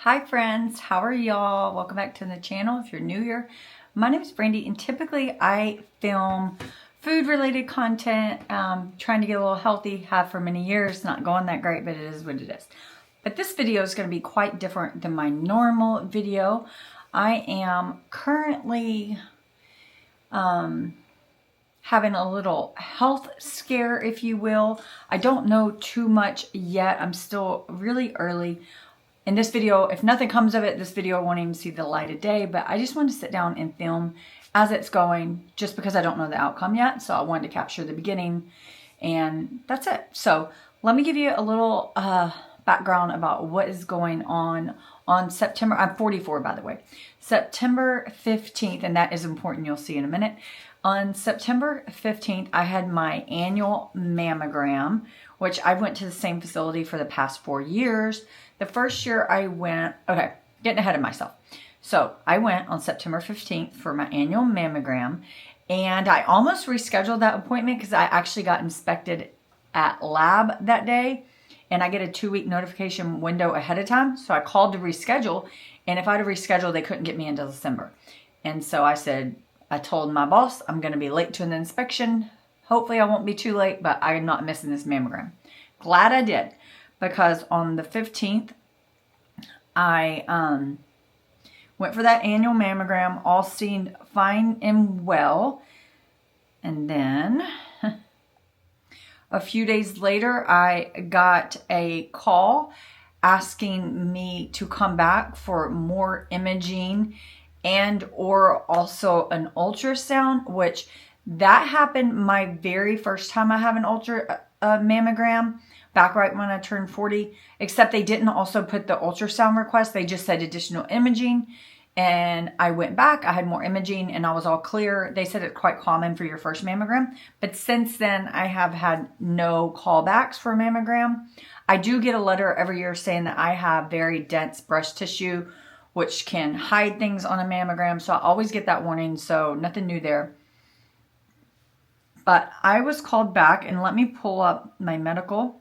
Hi friends, how are y'all? Welcome back to the channel. If you're new here, my name is Brandy and typically I film food related content, trying to get a little healthy, have for many years, not going that great, but it is what it is. But this video is going to be quite different than my normal video. I am currently having a little health scare, if you will. I don't know too much yet. I'm still really early. In this video, if nothing comes of it, this video won't even see the light of day, but I just wanted to sit down and film as it's going just because I don't know the outcome yet. So I wanted to capture the beginning and that's it. So let me give you a little background about what is going on September. I'm 44, by the way. September 15th, and that is important. You'll see in a minute. On September 15th, I had my annual mammogram, which I went to the same facility for the past 4 years. The first year I went, okay, getting ahead of myself. So I went on September 15th for my annual mammogram, and I almost rescheduled that appointment because I actually got inspected at lab that day, and I get a 2-week notification window ahead of time. So I called to reschedule, and if I'd have rescheduled, they couldn't get me until December. And so I told my boss, I'm going to be late to an inspection. Hopefully I won't be too late, but I'm not missing this mammogram. Glad I did, because on the 15th, I went for that annual mammogram, all seemed fine and well. And then a few days later, I got a call asking me to come back for more imaging and or also an ultrasound, which that happened my very first time I have an mammogram, back right when I turned 40, except they didn't also put the ultrasound request. They just said additional imaging. And I went back, I had more imaging and I was all clear. They said it's quite common for your first mammogram. But since then, I have had no callbacks for a mammogram. I do get a letter every year saying that I have very dense breast tissue, which can hide things on a mammogram. So I always get that warning. So nothing new there. But I was called back, and let me pull up my medical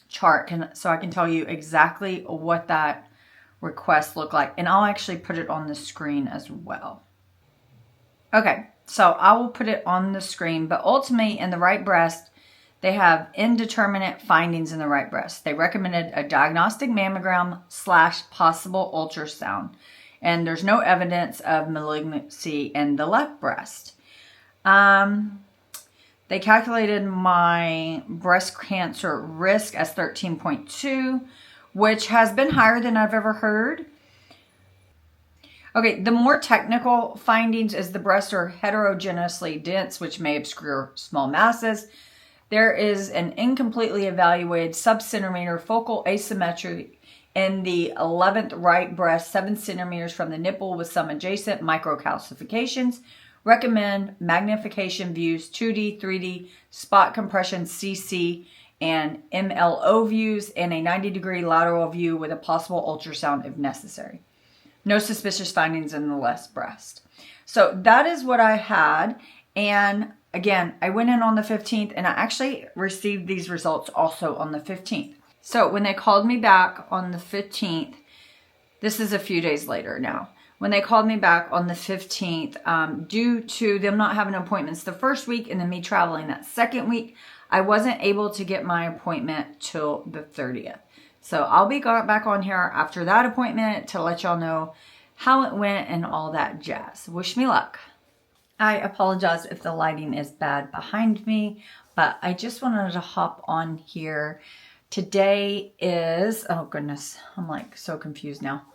chart so I can tell you exactly what that request looked like. And I'll actually put it on the screen as well. Okay, so I will put it on the screen, but ultimately in the right breast, they have indeterminate findings in the right breast. They recommended a diagnostic mammogram / possible ultrasound. And there's no evidence of malignancy in the left breast. They calculated my breast cancer risk as 13.2, which has been higher than I've ever heard. Okay, the more technical findings is the breasts are heterogeneously dense, which may obscure small masses. There is an incompletely evaluated sub-centimeter focal asymmetry in the 11th right breast, 7 centimeters from the nipple with some adjacent microcalcifications. Recommend magnification views, 2D, 3D, spot compression, CC, and MLO views, and a 90-degree lateral view with a possible ultrasound if necessary. No suspicious findings in the left breast. So that is what I had. And again, I went in on the 15th, and I actually received these results also on the 15th. So when they called me back on the 15th, this is a few days later now. When they called me back on the 15th, due to them not having appointments the first week and then me traveling that second week, I wasn't able to get my appointment till the 30th. So I'll be back on here after that appointment to let y'all know how it went and all that jazz. Wish me luck. I apologize if the lighting is bad behind me, but I just wanted to hop on here. Today is, oh goodness, I'm like so confused now.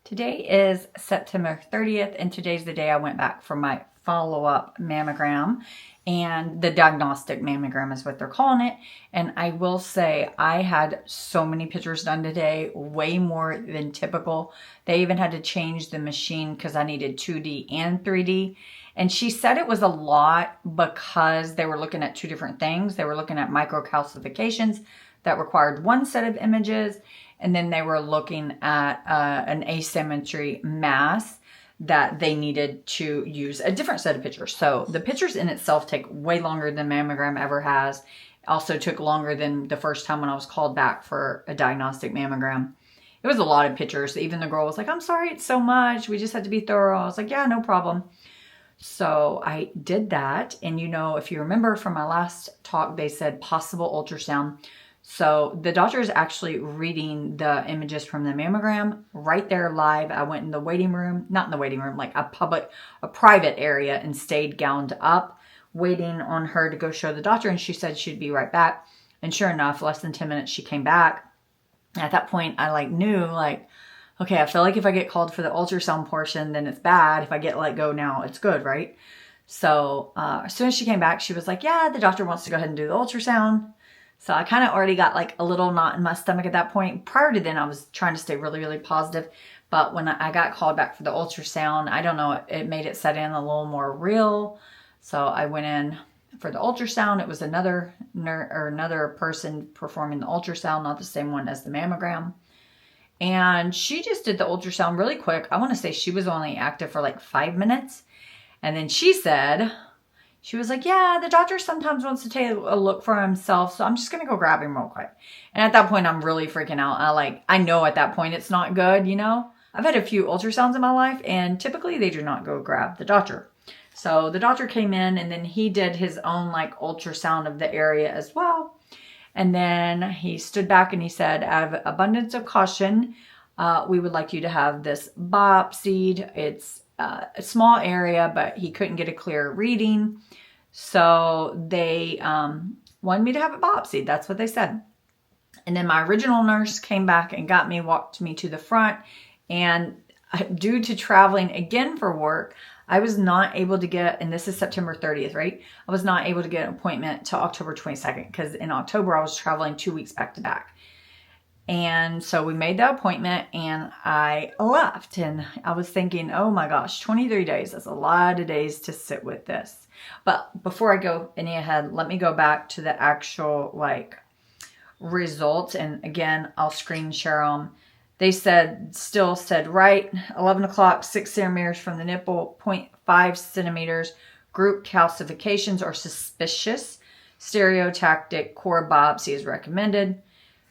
Today is September 30th, and today's the day I went back for my follow-up mammogram, and the diagnostic mammogram is what they're calling it. And I will say I had so many pictures done today, way more than typical. They even had to change the machine because I needed 2D and 3D. And she said it was a lot because they were looking at two different things. They were looking at microcalcifications that required one set of images, and then they were looking at an asymmetry mass that they needed to use a different set of pictures. So the pictures in itself take way longer than mammogram ever has. Also took longer than the first time when I was called back for a diagnostic mammogram. It was a lot of pictures. Even the girl was like, I'm sorry, it's so much. We just had to be thorough. I was like, yeah, no problem. So I did that. And if you remember from my last talk, they said possible ultrasound. So the doctor is actually reading the images from the mammogram right there live. I went in the waiting room, not in the waiting room, like a private area, and stayed gowned up, waiting on her to go show the doctor. And she said she'd be right back. And sure enough, less than 10 minutes, she came back. And at that point, I knew okay, I feel like if I get called for the ultrasound portion, then it's bad. If I get let go now, it's good, right? So as soon as she came back, she was like, yeah, the doctor wants to go ahead and do the ultrasound. So I kind of already got a little knot in my stomach at that point. Prior to then, I was trying to stay really, really positive. But when I got called back for the ultrasound, I don't know, it made it set in a little more real. So I went in for the ultrasound. It was another person performing the ultrasound, not the same one as the mammogram. And she just did the ultrasound really quick. I want to say she was only active for 5 minutes. And then she was like, yeah, the doctor sometimes wants to take a look for himself. So I'm just going to go grab him real quick. And at that point, I'm really freaking out. I know at that point it's not good, I've had a few ultrasounds in my life, and typically they do not go grab the doctor. So the doctor came in, and then he did his own ultrasound of the area as well. And then he stood back and he said, out of abundance of caution, we would like you to have this biopsied. It's a small area, but he couldn't get a clear reading. So they wanted me to have it biopsied. That's what they said. And then my original nurse came back and walked me to the front. And due to traveling again for work, I was not able to get, and this is September 30th, right? I was not able to get an appointment till October 22nd because in October I was traveling 2 weeks back to back. And so we made the appointment and I left, and I was thinking, oh my gosh, 23 days. That's a lot of days to sit with this. But before I go any ahead, let me go back to the actual results. And again, I'll screen share them. They still said right, 11 o'clock, 6 centimeters from the nipple, 0.5 centimeters. Group calcifications are suspicious. Stereotactic core biopsy is recommended.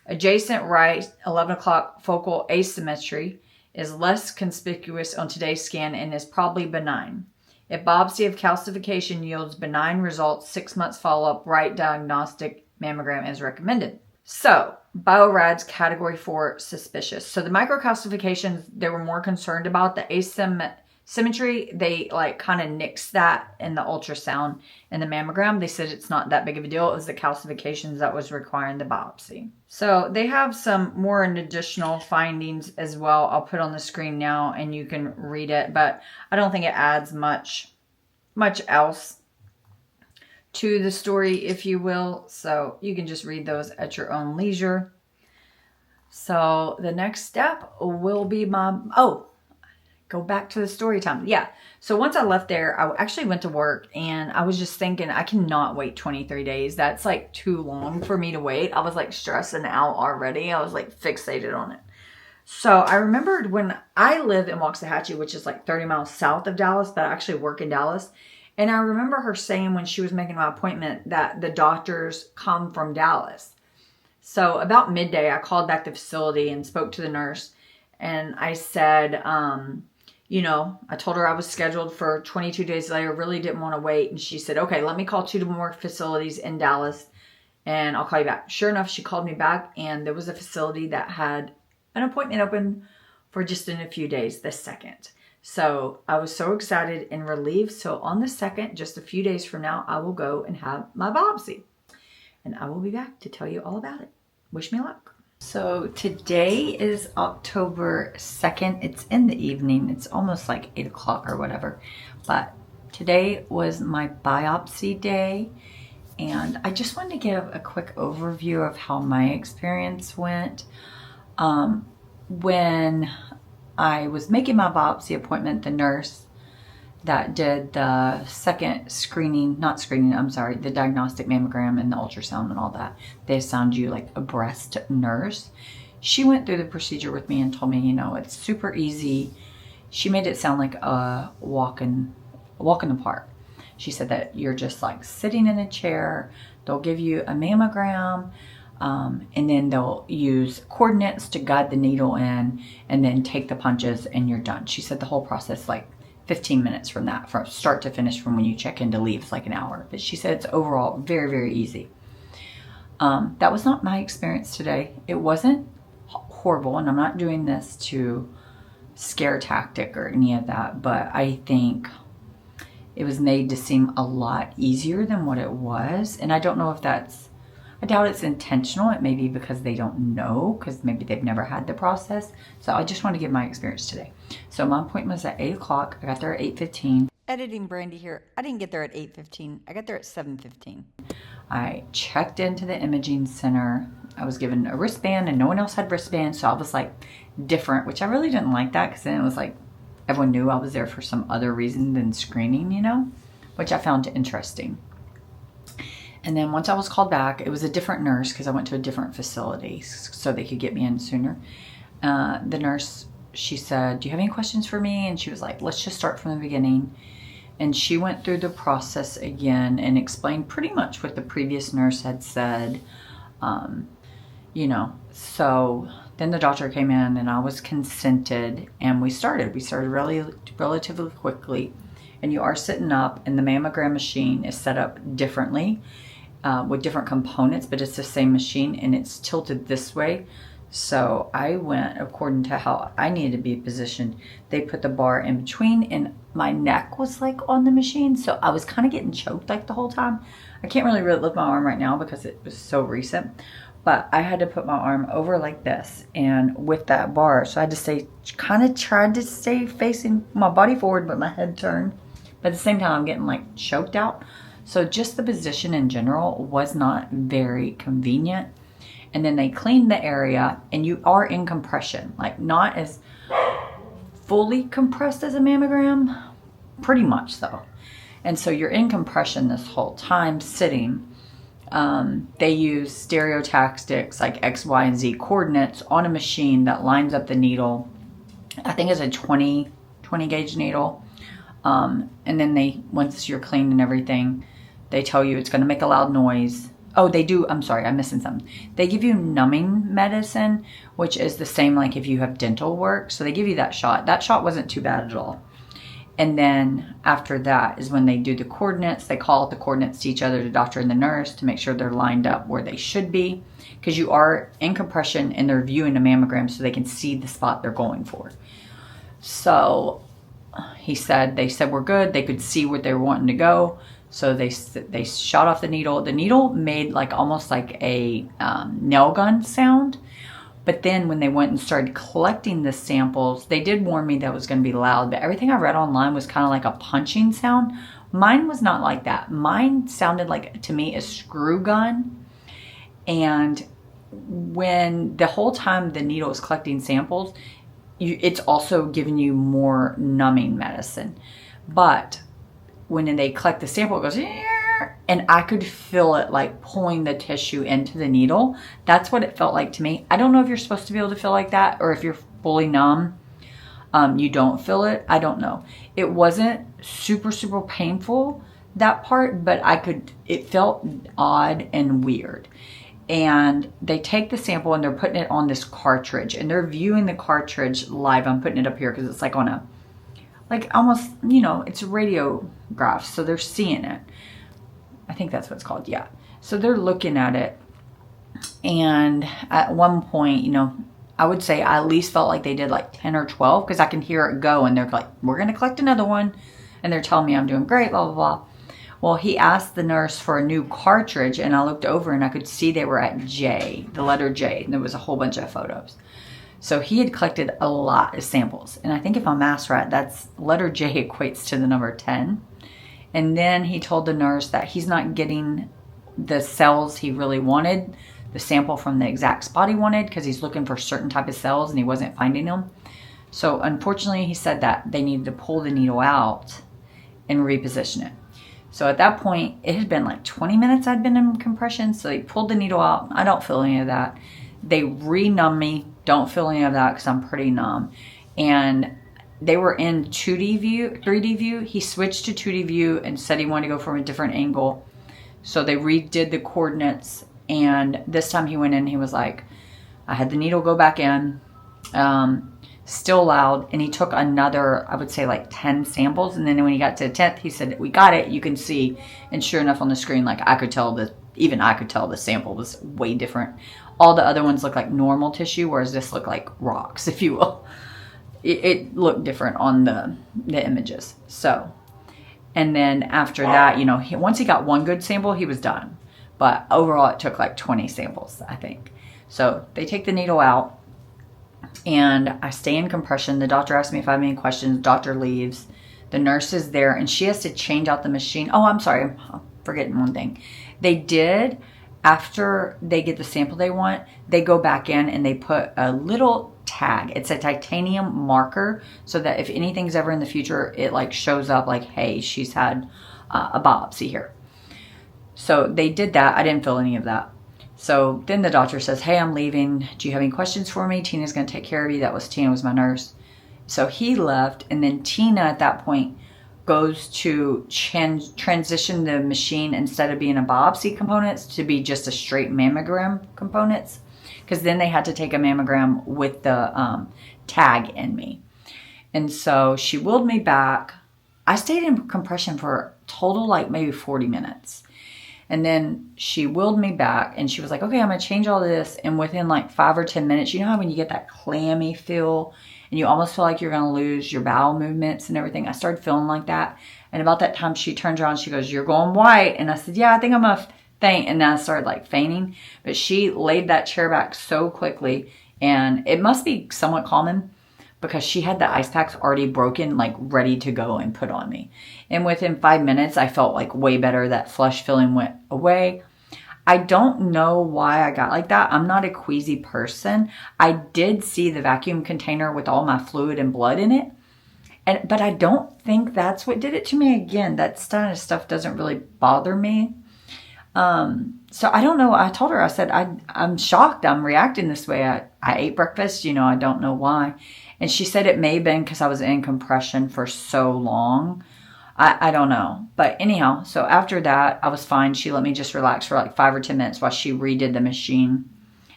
Adjacent right, 11 o'clock, focal asymmetry is less conspicuous on today's scan and is probably benign. If biopsy of calcification yields benign results, 6 months follow-up, right diagnostic mammogram is recommended. So, BioRads category 4 suspicious. So the microcalcifications, they were more concerned about. The asymmetry, they kind of nixed that in the ultrasound and the mammogram. They said it's not that big of a deal. It was the calcifications that was requiring the biopsy. So they have some more additional findings as well. I'll put on the screen now and you can read it, but I don't think it adds much else to the story, if you will. So you can just read those at your own leisure. So the next step will be go back to the story time. Yeah. So once I left there, I actually went to work and I was just thinking, I cannot wait 23 days. That's too long for me to wait. I was stressing out already. I was fixated on it. So I remembered when I live in Waxahachie, which is 30 miles south of Dallas, but I actually work in Dallas. And I remember her saying when she was making my appointment that the doctors come from Dallas. So about midday, I called back the facility and spoke to the nurse. And I said, I told her I was scheduled for 22 days later, really didn't want to wait. And she said, okay, let me call 2 more facilities in Dallas and I'll call you back. Sure enough, she called me back and there was a facility that had an appointment open for just in a few days, the 2nd. So I was so excited and relieved. So on the 2nd, just a few days from now, I will go and have my biopsy. And I will be back to tell you all about it. Wish me luck. So today is October 2nd. It's in the evening. It's almost 8 o'clock or whatever. But today was my biopsy day. And I just wanted to give a quick overview of how my experience went. When I was making my biopsy appointment, the nurse that did the second the diagnostic mammogram and the ultrasound and all that, they assigned you a breast nurse. She went through the procedure with me and told me, it's super easy. She made it sound like a walk in the park. She said that you're just sitting in a chair. They'll give you a mammogram. And then they'll use coordinates to guide the needle in and then take the punches and you're done. She said the whole process, like 15 minutes from that, from start to finish, from when you check in to leave, is like an hour. But she said it's overall very, very easy. That was not my experience today. It wasn't horrible, and I'm not doing this to scare tactic or any of that, but I think it was made to seem a lot easier than what it was. And I don't know if that's, I doubt it's intentional. It may be because they don't know, because maybe they've never had the process. So I just want to give my experience today. So my appointment was at 8 o'clock. I got there at 8:15. Editing Brandy here. I didn't get there at 8:15. I got there at 7:15. I checked into the imaging center. I was given a wristband and no one else had wristbands. So I was like different, which I really didn't like that, because then it was like everyone knew I was there for some other reason than screening, you know, which I found interesting. And then once I was called back, it was a different nurse, because I went to a different facility so they could get me in sooner. The nurse, she said, "Do you have any questions for me?" And she was like, "Let's just start from the beginning." And she went through the process again and explained pretty much what the previous nurse had said. You know, so then the doctor came in and I was consented and we started. We started relatively quickly. And you are sitting up, and the mammogram machine is set up differently with different components, but it's the same machine and it's tilted this way. So I went according to how I needed to be positioned. They put the bar in between and my neck was like on the machine. So I was kind of getting choked like the whole time. I can't really lift my arm right now because it was so recent, but I had to put my arm over like this and with that bar. So I had to stay, kind of tried to stay facing my body forward, but my head turned. But at the same time, I'm getting like choked out. So just the position in general was not very convenient. And then they cleaned the area and you are in compression, like not as fully compressed as a mammogram, pretty much though. And so you're in compression this whole time sitting. They use stereotactics like X, Y, and Z coordinates on a machine that lines up the needle. I think it's a 20 gauge needle. And then they, once you're cleaned and everything, they tell you it's going to make a loud noise. Oh, they do. I'm sorry, I'm missing something. They give you numbing medicine, which is the same like if you have dental work. So they give you that shot. That shot wasn't too bad at all. And then after that is when they do the coordinates. They call out the coordinates to each other, the doctor and the nurse, to make sure they're lined up where they should be. Because you are in compression and they're viewing a mammogram so they can see the spot they're going for. So they said we're good. They could see where they were wanting to go. So they shot off the needle. The needle made like almost like a nail gun sound. But then when they went and started collecting the samples, they did warn me that it was going to be loud. But everything I read online was kind of like a punching sound. Mine was not like that. Mine sounded like, to me, a screw gun. And when the whole time the needle is collecting samples, it's also giving you more numbing medicine. But when they collect the sample, it goes, and I could feel it like pulling the tissue into the needle. That's what it felt like to me. I don't know if you're supposed to be able to feel like that, or if you're fully numb, you don't feel it. I don't know. It wasn't super, super painful, that part, but it felt odd and weird. And they take the sample and they're putting it on this cartridge and they're viewing the cartridge live. I'm putting it up here because it's like on a, like almost, you know, it's a radiograph. So they're seeing it. I think that's what it's called. Yeah. So they're looking at it. And at one point, you know, I would say I at least felt like they did like 10 or 12 because I can hear it go and they're like, we're going to collect another one. And they're telling me I'm doing great, blah, blah, blah. Well, he asked the nurse for a new cartridge and I looked over and I could see they were at J, the letter J, and there was a whole bunch of photos. So he had collected a lot of samples. And I think if I'm math right, that's letter J equates to the number 10. And then he told the nurse that he's not getting the cells he really wanted, the sample from the exact spot he wanted, because he's looking for certain type of cells and he wasn't finding them. So unfortunately, he said that they needed to pull the needle out and reposition it. So at that point, it had been like 20 minutes I'd been in compression. So they pulled the needle out. I don't feel any of that. They re-numb me. Don't feel any of that because I'm pretty numb. And they were in 2D view, 3D view. He switched to 2D view and said he wanted to go from a different angle. So they redid the coordinates And this time he went in, he was like, I had the needle go back in, still loud. And he took another, I would say like 10 samples. And then when he got to the 10th, he said, we got it. You can see. And sure enough on the screen, like I could tell even I could tell the sample was way different. All the other ones look like normal tissue, whereas this looked like rocks, if you will. It looked different on the images. So, and then after that, you know, once he got one good sample, he was done. But overall, it took like 20 samples, I think. So they take the needle out, and I stay in compression. The doctor asks me if I have any questions. Doctor leaves. The nurse is there, and she has to change out the machine. Oh, I'm sorry. I'm forgetting one thing. They did, after they get the sample they want, they go back in and they put a little tag. It's a titanium marker so that if anything's ever in the future, it like shows up like, hey, she's had a biopsy here. So they did that. I didn't feel any of that. So then the doctor says, hey, I'm leaving. Do you have any questions for me? Tina's going to take care of you. Tina was my nurse. So he left, and then Tina at that point goes to transition the machine, instead of being a biopsy components, to be just a straight mammogram components. Because then they had to take a mammogram with the tag in me. And so she wheeled me back. I stayed in compression for total like maybe 40 minutes. And then she wheeled me back, and she was like, okay, I'm going to change all this. And within like 5 or 10 minutes, you know how when you get that clammy feel and you almost feel like you're going to lose your bowel movements and everything? I started feeling like that. And about that time, she turns around, she goes, you're going white. And I said, yeah, I think I'm going to faint. And then I started like fainting. But she laid that chair back so quickly. And it must be somewhat common, because she had the ice packs already broken, like ready to go and put on me. And within 5 minutes, I felt like way better. That flush feeling went away. I don't know why I got like that. I'm not a queasy person. I did see the vacuum container with all my fluid and blood in it. But I don't think that's what did it to me. Again, that kind of stuff doesn't really bother me. So I don't know. I told her, I said, I'm shocked. I'm reacting this way. I ate breakfast, you know, I don't know why. And she said it may have been because I was in compression for so long. I don't know. But anyhow, so after that, I was fine. She let me just relax for like 5 or 10 minutes while she redid the machine.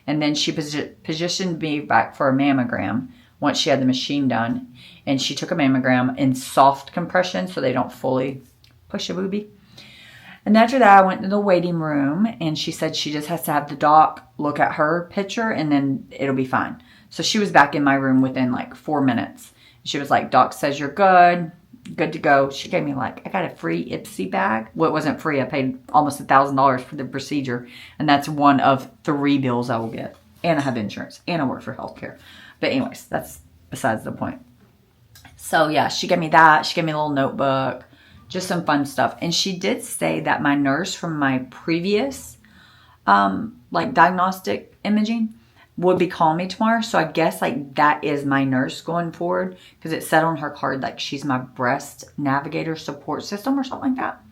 And then she positioned me back for a mammogram once she had the machine done. And she took a mammogram in soft compression so they don't fully push a boobie. And after that, I went to the waiting room, and she said she just has to have the doc look at her picture, and then it'll be fine. So she was back in my room within like 4 minutes. She was like, doc says you're good to go. She gave me like, I got a free Ipsy bag. Well, it wasn't free. I paid almost $1,000 for the procedure. And that's one of 3 bills I will get. And I have insurance. And I work for healthcare. But anyways, that's besides the point. So yeah, she gave me that. She gave me a little notebook. Just some fun stuff. And she did say that my nurse from my previous like diagnostic imaging would be calling me tomorrow. So I guess like that is my nurse going forward, because it said on her card like she's my breast navigator support system or something like that.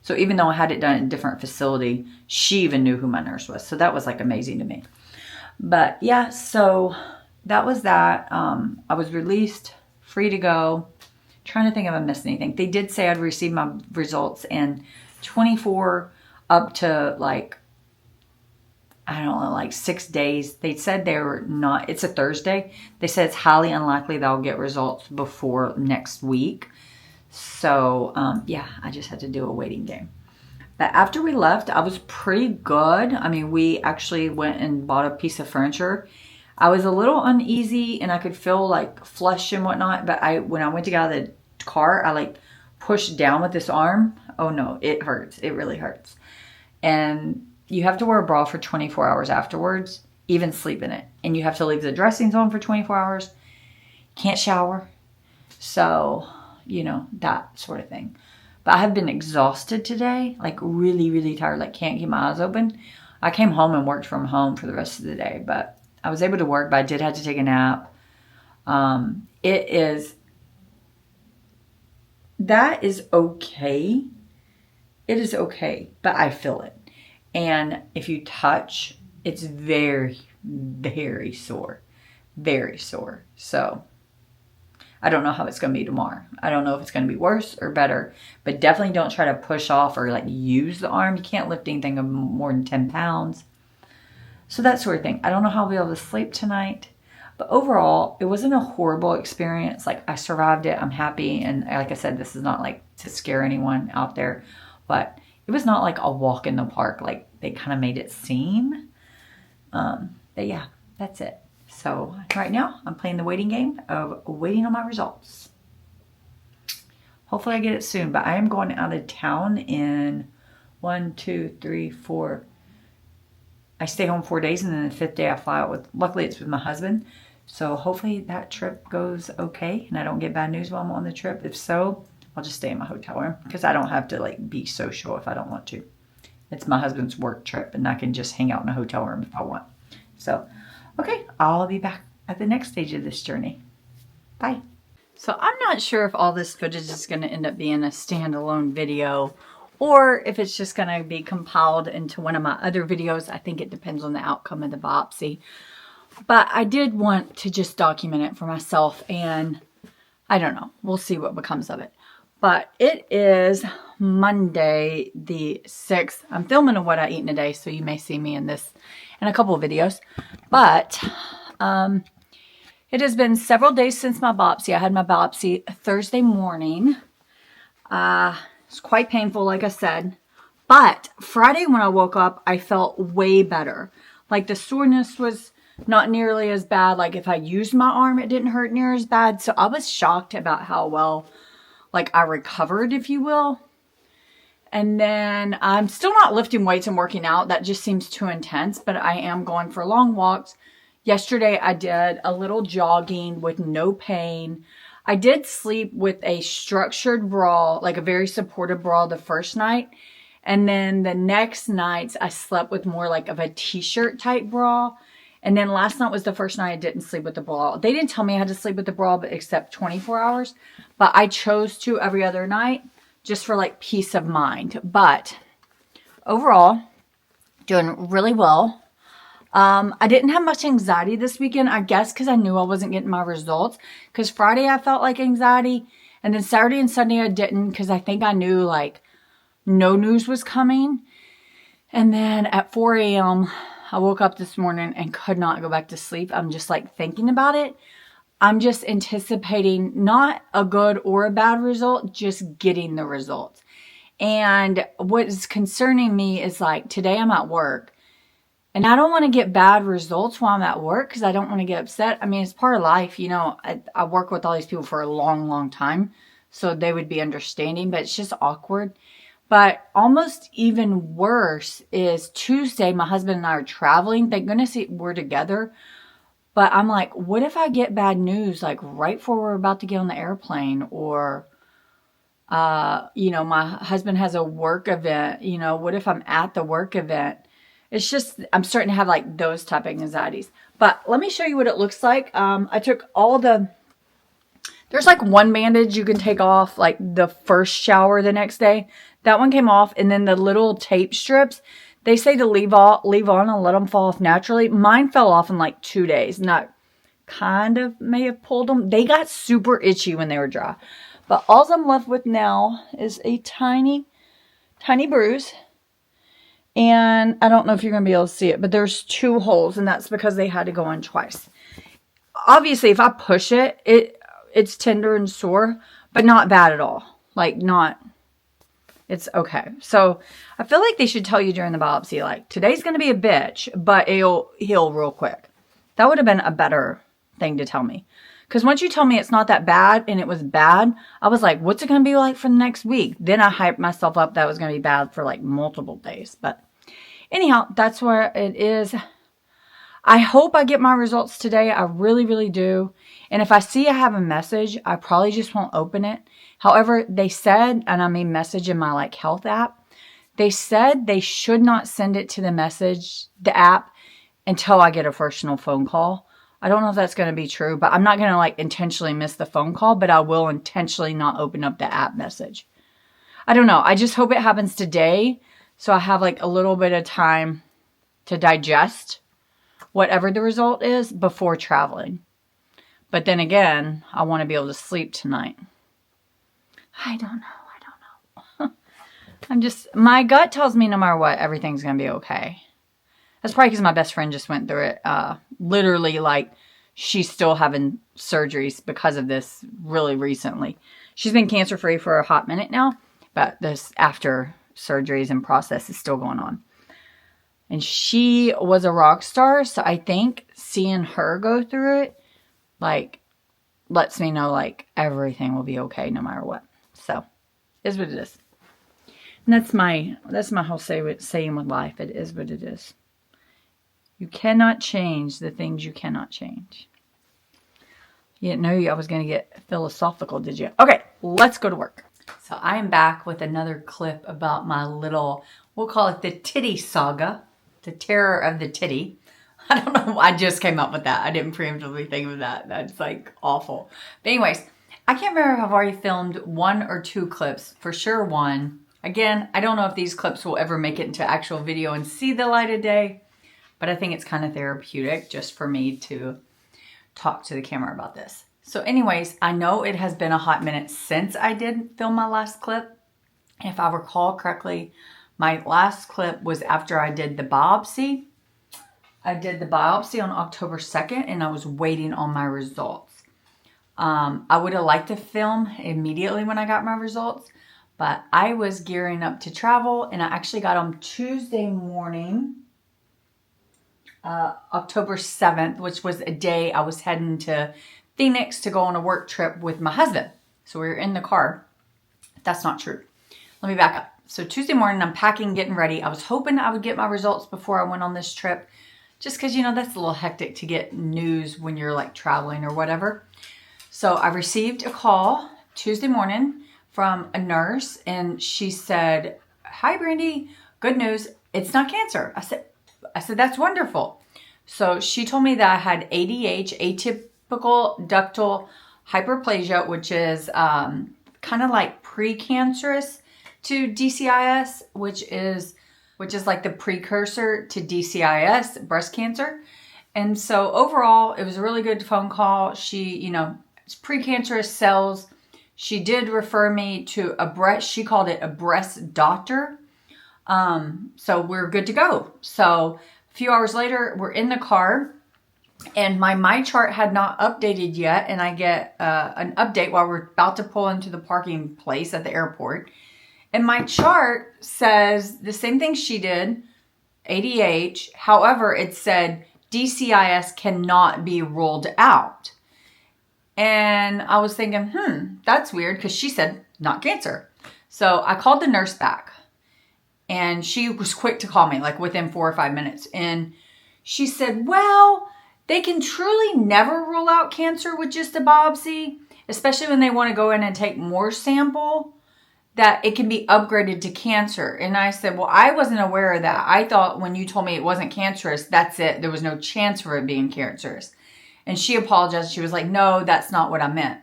So even though I had it done at a different facility, she even knew who my nurse was. So that was like amazing to me. But yeah, so that was that. I was released, free to go. Trying to think if I missed anything. They did say I'd receive my results in 24 up to like, I don't know, like 6 days. They said they were not, it's a Thursday. They said it's highly unlikely that I'll get results before next week. So, yeah, I just had to do a waiting game. But after we left, I was pretty good. I mean, we actually went and bought a piece of furniture. I was a little uneasy, and I could feel like flush and whatnot. But when I went to get out of the car, I like pushed down with this arm. Oh no, it hurts. It really hurts. And you have to wear a bra for 24 hours afterwards, even sleep in it. And you have to leave the dressings on for 24 hours. Can't shower. So, you know, that sort of thing. But I have been exhausted today, like really, really tired, like can't keep my eyes open. I came home and worked from home for the rest of the day, but I was able to work, but I did have to take a nap. That is okay. It is okay, but I feel it. And if you touch, it's very, very sore. Very sore. So I don't know how it's going to be tomorrow. I don't know if it's going to be worse or better, but definitely don't try to push off or like use the arm. You can't lift anything of more than 10 pounds. So that sort of thing. I don't know how I'll be able to sleep tonight. But overall, it wasn't a horrible experience. Like, I survived it. I'm happy. And like I said, this is not like to scare anyone out there. But it was not like a walk in the park like they kind of made it seem. But yeah, that's it. So right now, I'm playing the waiting game of waiting on my results. Hopefully I get it soon. But I am going out of town in 1, 2, 3, 4. I stay home 4 days, and then the 5th day I fly out with, luckily it's with my husband. So hopefully that trip goes okay and I don't get bad news while I'm on the trip. If so, I'll just stay in my hotel room because I don't have to like be social if I don't want to. It's my husband's work trip and I can just hang out in a hotel room if I want. So, okay, I'll be back at the next stage of this journey. Bye. So I'm not sure if all this footage is going to end up being a standalone video or if it's just going to be compiled into one of my other videos. I think it depends on the outcome of the biopsy. But I did want to just document it for myself, and I don't know. We'll see what becomes of it. But it is Monday the 6th. I'm filming of what I eat in a day, so you may see me in this in a couple of videos. But it has been several days since my biopsy. I had my biopsy Thursday morning. It's quite painful, like I said. But Friday when I woke up, I felt way better. Like the soreness was not nearly as bad. Like if I used my arm, it didn't hurt near as bad. So I was shocked about how well, like, I recovered, if you will. And then I'm still not lifting weights and working out. That just seems too intense. But I am going for long walks. Yesterday I did a little jogging with no pain. I did sleep with a structured bra, like a very supportive bra the first night. And then the next nights I slept with more like of a t-shirt type bra. And then last night was the first night I didn't sleep with the bra. They didn't tell me I had to sleep with the bra, but except 24 hours. But I chose to every other night just for like peace of mind. But overall, doing really well. I didn't have much anxiety this weekend, I guess because I knew I wasn't getting my results. Because Friday I felt like anxiety. And then Saturday and Sunday I didn't because I think I knew like no news was coming. And then at 4 a.m., I woke up this morning and could not go back to sleep. I'm just like thinking about it. I'm just anticipating not a good or a bad result, just getting the results. And what is concerning me is like today I'm at work and I don't want to get bad results while I'm at work because I don't want to get upset. I mean, it's part of life. You know, I work with all these people for a long, long time. So they would be understanding, but it's just awkward. But almost even worse is Tuesday, my husband and I are traveling. Thank goodness we're together. But I'm like, what if I get bad news like right before we're about to get on the airplane? Or, you know, my husband has a work event. You know, what if I'm at the work event? It's just, I'm starting to have like those type of anxieties. But let me show you what it looks like. I took all there's like one bandage you can take off like the first shower the next day. That one came off, and then the little tape strips, they say to leave on and let them fall off naturally. Mine fell off in like 2 days. And I kind of may have pulled them. They got super itchy when they were dry. But all I'm left with now is a tiny, tiny bruise. And I don't know if you're going to be able to see it, but there's 2 holes, and that's because they had to go in twice. Obviously, if I push it, it's tender and sore, but not bad at all. Like, not... It's okay. So I feel like they should tell you during the biopsy, like, today's going to be a bitch, but it'll heal real quick. That would have been a better thing to tell me. Because once you tell me it's not that bad and it was bad, I was like, what's it going to be like for the next week? Then I hyped myself up that it was going to be bad for like multiple days. But anyhow, that's where it is. I hope I get my results today. I really, really do. And if I see I have a message, I probably just won't open it. However, they said, and I mean message in my like health app, they said they should not send it to the app until I get a personal phone call. I don't know if that's going to be true, but I'm not going to like intentionally miss the phone call, but I will intentionally not open up the app message. I don't know. I just hope it happens today. So I have like a little bit of time to digest whatever the result is before traveling. But then again, I want to be able to sleep tonight. I don't know. My gut tells me no matter what, everything's going to be okay. That's probably because my best friend just went through it. Literally, like, she's still having surgeries because of this really recently. She's been cancer-free for a hot minute now, but this after surgeries and process is still going on. And she was a rock star, so I think seeing her go through it, like, lets me know, like, everything will be okay no matter what. So, is what it is. And that's my whole saying with life. It is what it is. You cannot change the things you cannot change. You didn't know I was going to get philosophical, did you? Okay, let's go to work. So I am back with another clip about my little, we'll call it the titty saga. The terror of the titty. I don't know why I just came up with that. I didn't preemptively think of that. That's like awful. But anyways, I can't remember if I've already filmed 1 or 2 clips. For sure 1. Again, I don't know if these clips will ever make it into actual video and see the light of day. But I think it's kind of therapeutic just for me to talk to the camera about this. So anyways, I know it has been a hot minute since I did film my last clip. If I recall correctly, my last clip was after I did the biopsy. I did the biopsy on October 2nd and I was waiting on my results. I would have liked to film immediately when I got my results, but I was gearing up to travel and I actually got on Tuesday morning, October 7th, which was a day I was heading to Phoenix to go on a work trip with my husband. So we were in the car. That's not true. Let me back up. So Tuesday morning, I'm packing, getting ready. I was hoping I would get my results before I went on this trip. Just because, you know, that's a little hectic to get news when you're like traveling or whatever. So I received a call Tuesday morning from a nurse and she said, "Hi, Brandy, good news. It's not cancer." I said, "That's wonderful." So she told me that I had ADH, atypical ductal hyperplasia, which is kind of like precancerous to DCIS, which is like the precursor to DCIS, breast cancer. And so overall, it was a really good phone call. She, you know, it's precancerous cells. She did refer me to she called it a breast doctor. So we're good to go. So a few hours later, we're in the car and my chart had not updated yet. And I get an update while we're about to pull into the parking place at the airport. And my chart says the same thing she did, ADH. However, it said DCIS cannot be ruled out. And I was thinking, that's weird because she said not cancer. So I called the nurse back and she was quick to call me like within 4 or 5 minutes. And she said, well, they can truly never rule out cancer with just a biopsy, especially when they want to go in and take more sample, that it can be upgraded to cancer. And I said, well, I wasn't aware of that. I thought when you told me it wasn't cancerous, that's it. There was no chance for it being cancerous. And she apologized. She was like, no, that's not what I meant.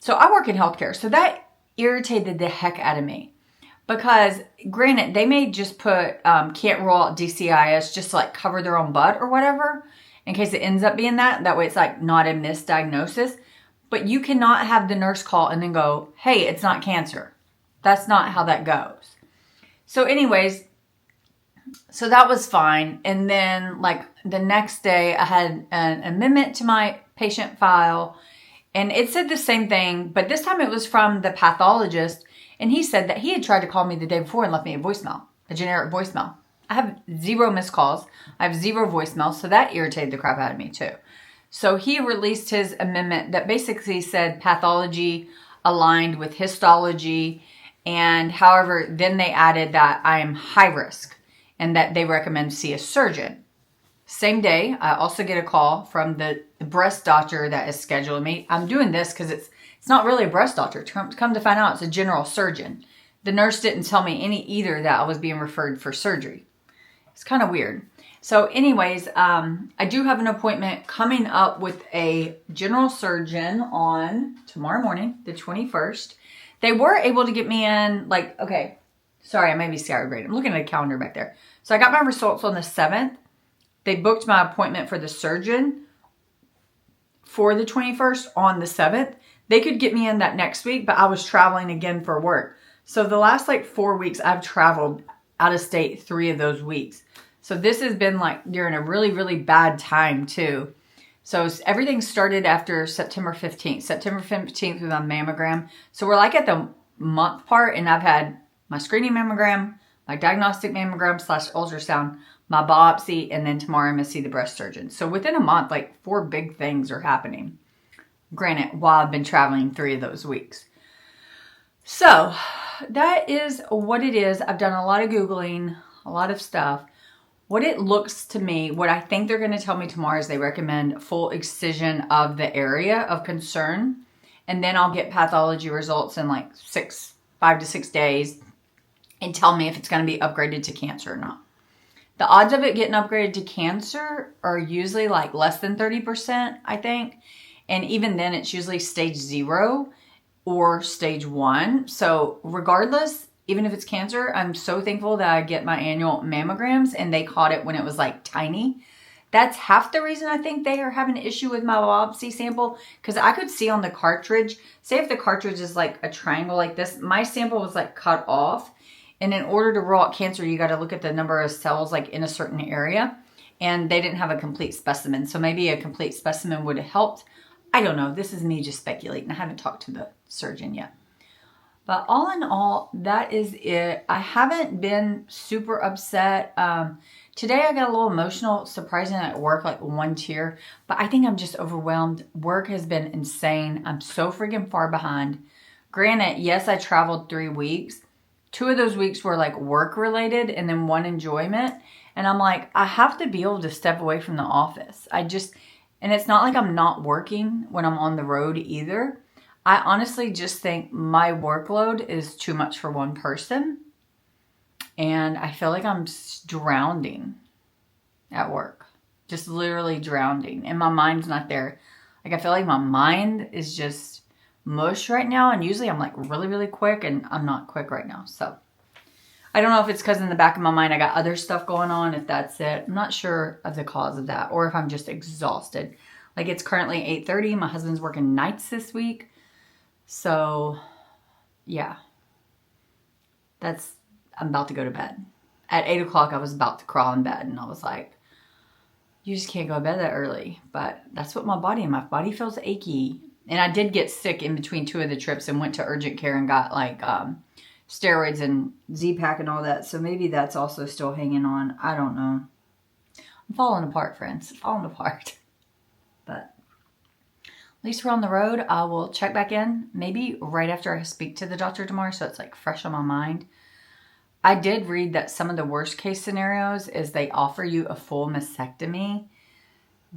So I work in healthcare. So that irritated the heck out of me. Because granted, they may just put can't rule out DCIS just to like cover their own butt or whatever. In case it ends up being that. That way it's like not a misdiagnosis. But you cannot have the nurse call and then go, hey, it's not cancer. That's not how that goes. So anyways, so that was fine. And then like the next day I had an amendment to my patient file and it said the same thing, but this time it was from the pathologist. And he said that he had tried to call me the day before and left me a voicemail, a generic voicemail. I have 0 missed calls. I have 0 voicemails. So that irritated the crap out of me too. So he released his amendment that basically said pathology aligned with histology. And however, then they added that I am high risk and that they recommend see a surgeon. Same day, I also get a call from the breast doctor that is scheduling me. I'm doing this because it's not really a breast doctor. Come to find out, it's a general surgeon. The nurse didn't tell me either that I was being referred for surgery. It's kind of weird. So anyways, I do have an appointment coming up with a general surgeon on tomorrow morning, the 21st. They were able to get me in, like, okay, sorry, I may be scatterbrained. I'm looking at a calendar back there. So I got my results on the 7th. They booked my appointment for the surgeon for the 21st on the 7th. They could get me in that next week, but I was traveling again for work. So the last like 4 weeks, I've traveled out of state 3 of those weeks. So this has been like during a really, really bad time too. So everything started after September 15th. September 15th was my mammogram. So we're like at the month part, and I've had my screening mammogram, my diagnostic mammogram / ultrasound, my biopsy, and then tomorrow I'm going to see the breast surgeon. So within a month, like 4 big things are happening. Granted, while I've been traveling 3 of those weeks. So that is what it is. I've done a lot of Googling, a lot of stuff. What it looks to me, what I think they're going to tell me tomorrow is they recommend full excision of the area of concern. And then I'll get pathology results in like 5 to 6 days and tell me if it's going to be upgraded to cancer or not. The odds of it getting upgraded to cancer are usually like less than 30%, I think. And even then, it's usually stage 0 or stage 1. So regardless, even if it's cancer, I'm so thankful that I get my annual mammograms and they caught it when it was like tiny. That's half the reason I think they are having an issue with my biopsy sample, because I could see on the cartridge, say if the cartridge is like a triangle like this, my sample was like cut off. And in order to rule out cancer, you got to look at the number of cells like in a certain area. And they didn't have a complete specimen. So maybe a complete specimen would have helped. I don't know. This is me just speculating. I haven't talked to the surgeon yet. But all in all, that is it. I haven't been super upset. Today I got a little emotional, surprisingly at work, like 1 tear. But I think I'm just overwhelmed. Work has been insane. I'm so freaking far behind. Granted, yes, I traveled 3 weeks. 2 of those weeks were like work related and then 1 enjoyment. And I'm like, I have to be able to step away from the office. And it's not like I'm not working when I'm on the road either. I honestly just think my workload is too much for one person. And I feel like I'm drowning at work. Just literally drowning. And my mind's not there. Like I feel like my mind is just mush right now. And usually I'm like really, really quick. And I'm not quick right now. So I don't know if it's because in the back of my mind I got other stuff going on. If that's it. I'm not sure of the cause of that. Or if I'm just exhausted. Like it's currently 8:30. My husband's working nights this week. So, yeah, I'm about to go to bed. At 8 o'clock, I was about to crawl in bed, and I was like, you just can't go to bed that early. But that's what my body feels achy. And I did get sick in between 2 of the trips and went to urgent care and got like steroids and Z-Pack and all that. So maybe that's also still hanging on. I don't know. I'm falling apart, friends. Falling apart. But at least we're on the road. I will check back in maybe right after I speak to the doctor tomorrow, so it's like fresh on my mind. I did read that some of the worst case scenarios is they offer you a full mastectomy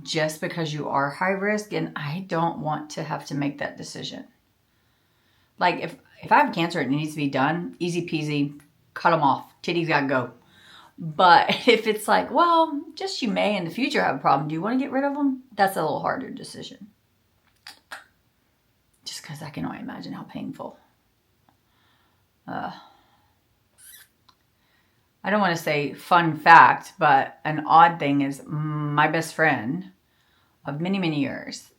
just because you are high risk, and I don't want to have to make that decision. Like if I have cancer and it needs to be done, easy peasy, cut them off. Titties gotta go. But if it's like, well, just you may in the future have a problem. Do you want to get rid of them? That's a little harder decision. Just because I can only imagine how painful. I don't want to say fun fact, but an odd thing is my best friend of many, many years,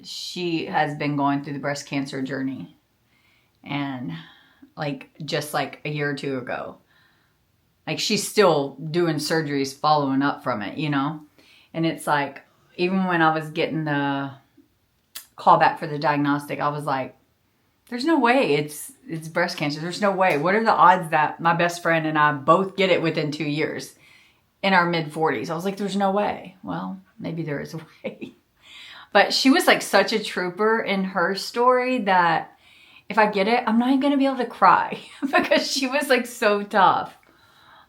she has been going through the breast cancer journey. And like just like a year or 2 ago, like she's still doing surgeries following up from it, you know? And it's like, even when I was getting the call back for the diagnostic, I was like, there's no way it's breast cancer. There's no way. What are the odds that my best friend and I both get it within 2 years in our mid-40s? I was like, there's no way. Well, maybe there is a way. But she was like such a trooper in her story that if I get it, I'm not even going to be able to cry because she was like so tough.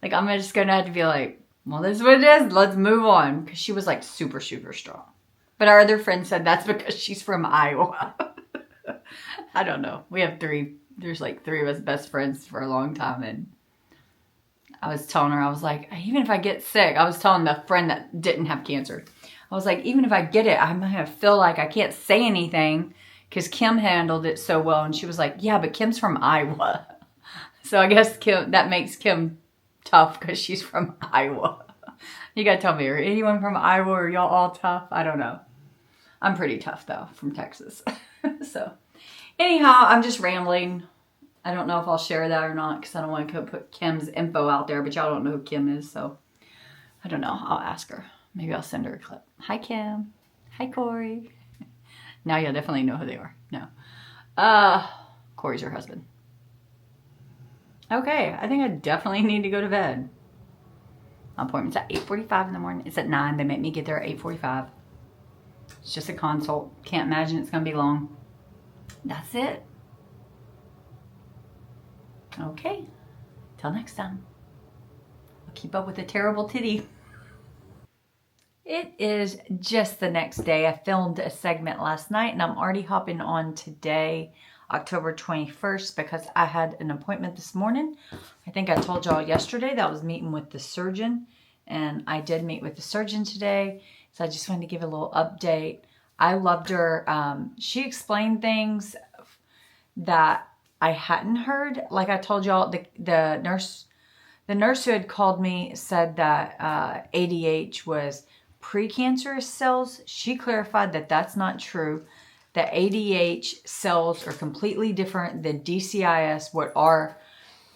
Like I'm just going to have to be like, well, this is what it is. Let's move on. Because she was like super, super strong. But our other friend said that's because she's from Iowa. I don't know. We have 3. There's like 3 of us best friends for a long time. And I was telling her, I was like, even if I get sick, I was telling the friend that didn't have cancer. I was like, even if I get it, I'm going to feel like I can't say anything because Kim handled it so well. And she was like, yeah, but Kim's from Iowa. So I guess that makes Kim tough because she's from Iowa. You got to tell me, are anyone from Iowa? Are y'all all tough? I don't know. I'm pretty tough though, from Texas. So anyhow, I'm just rambling. I don't know if I'll share that or not because I don't want to put Kim's info out there, but y'all don't know who Kim is. So I don't know. I'll ask her. Maybe I'll send her a clip. Hi, Kim. Hi, Corey. Now you'll definitely know who they are. No. Corey's her husband. Okay, I think I definitely need to go to bed. My appointment's at 8:45 in the morning. It's at 9. They make me get there at 8:45. It's just a consult. Can't imagine it's going to be long. That's it. Okay. Till next time. I'll keep up with the terrible titty. It is just the next day. I filmed a segment last night and I'm already hopping on today, October 21st, because I had an appointment this morning. I think I told y'all yesterday that I was meeting with the surgeon, and I did meet with the surgeon today. So I just wanted to give a little update. I loved her. She explained things that I hadn't heard. Like I told y'all, the nurse who had called me said that ADH was precancerous cells. She clarified that that's not true. The ADH cells are completely different than DCIS, what are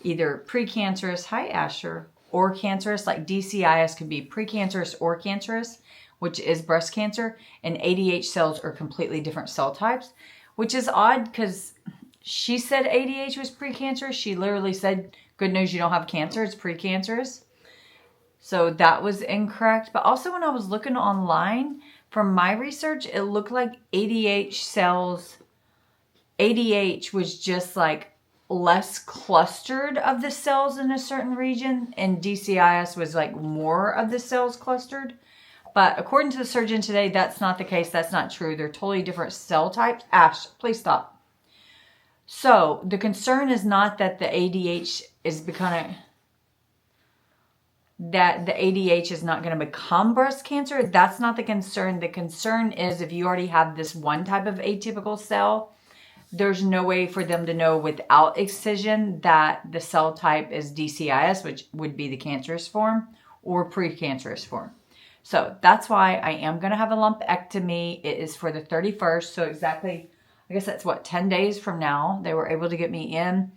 either precancerous, hi Asher, or cancerous. Like DCIS could be precancerous or cancerous, which is breast cancer, and ADH cells are completely different cell types, which is odd because she said ADH was precancerous. She literally said, good news, you don't have cancer, it's precancerous. So that was incorrect. But also when I was looking online, from my research, it looked like ADH cells, ADH was just like less clustered of the cells in a certain region, and DCIS was like more of the cells clustered. But according to the surgeon today, that's not the case. That's not true. They're totally different cell types. Ash, please stop. So the concern is not that the ADH is becoming, that the ADH is not going to become breast cancer. That's not the concern. The concern is if you already have this one type of atypical cell, there's no way for them to know without excision that the cell type is DCIS, which would be the cancerous form, or precancerous form. So that's why I am going to have a lumpectomy. It is for the 31st. So exactly, I guess that's what, 10 days from now, they were able to get me in.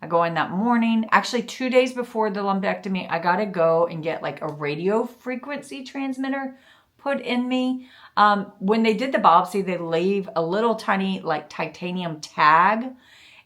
I go in that morning. Actually, 2 days before the lumpectomy, I got to go and get like a radio frequency transmitter put in me. When they did the biopsy, they leave a little tiny like titanium tag.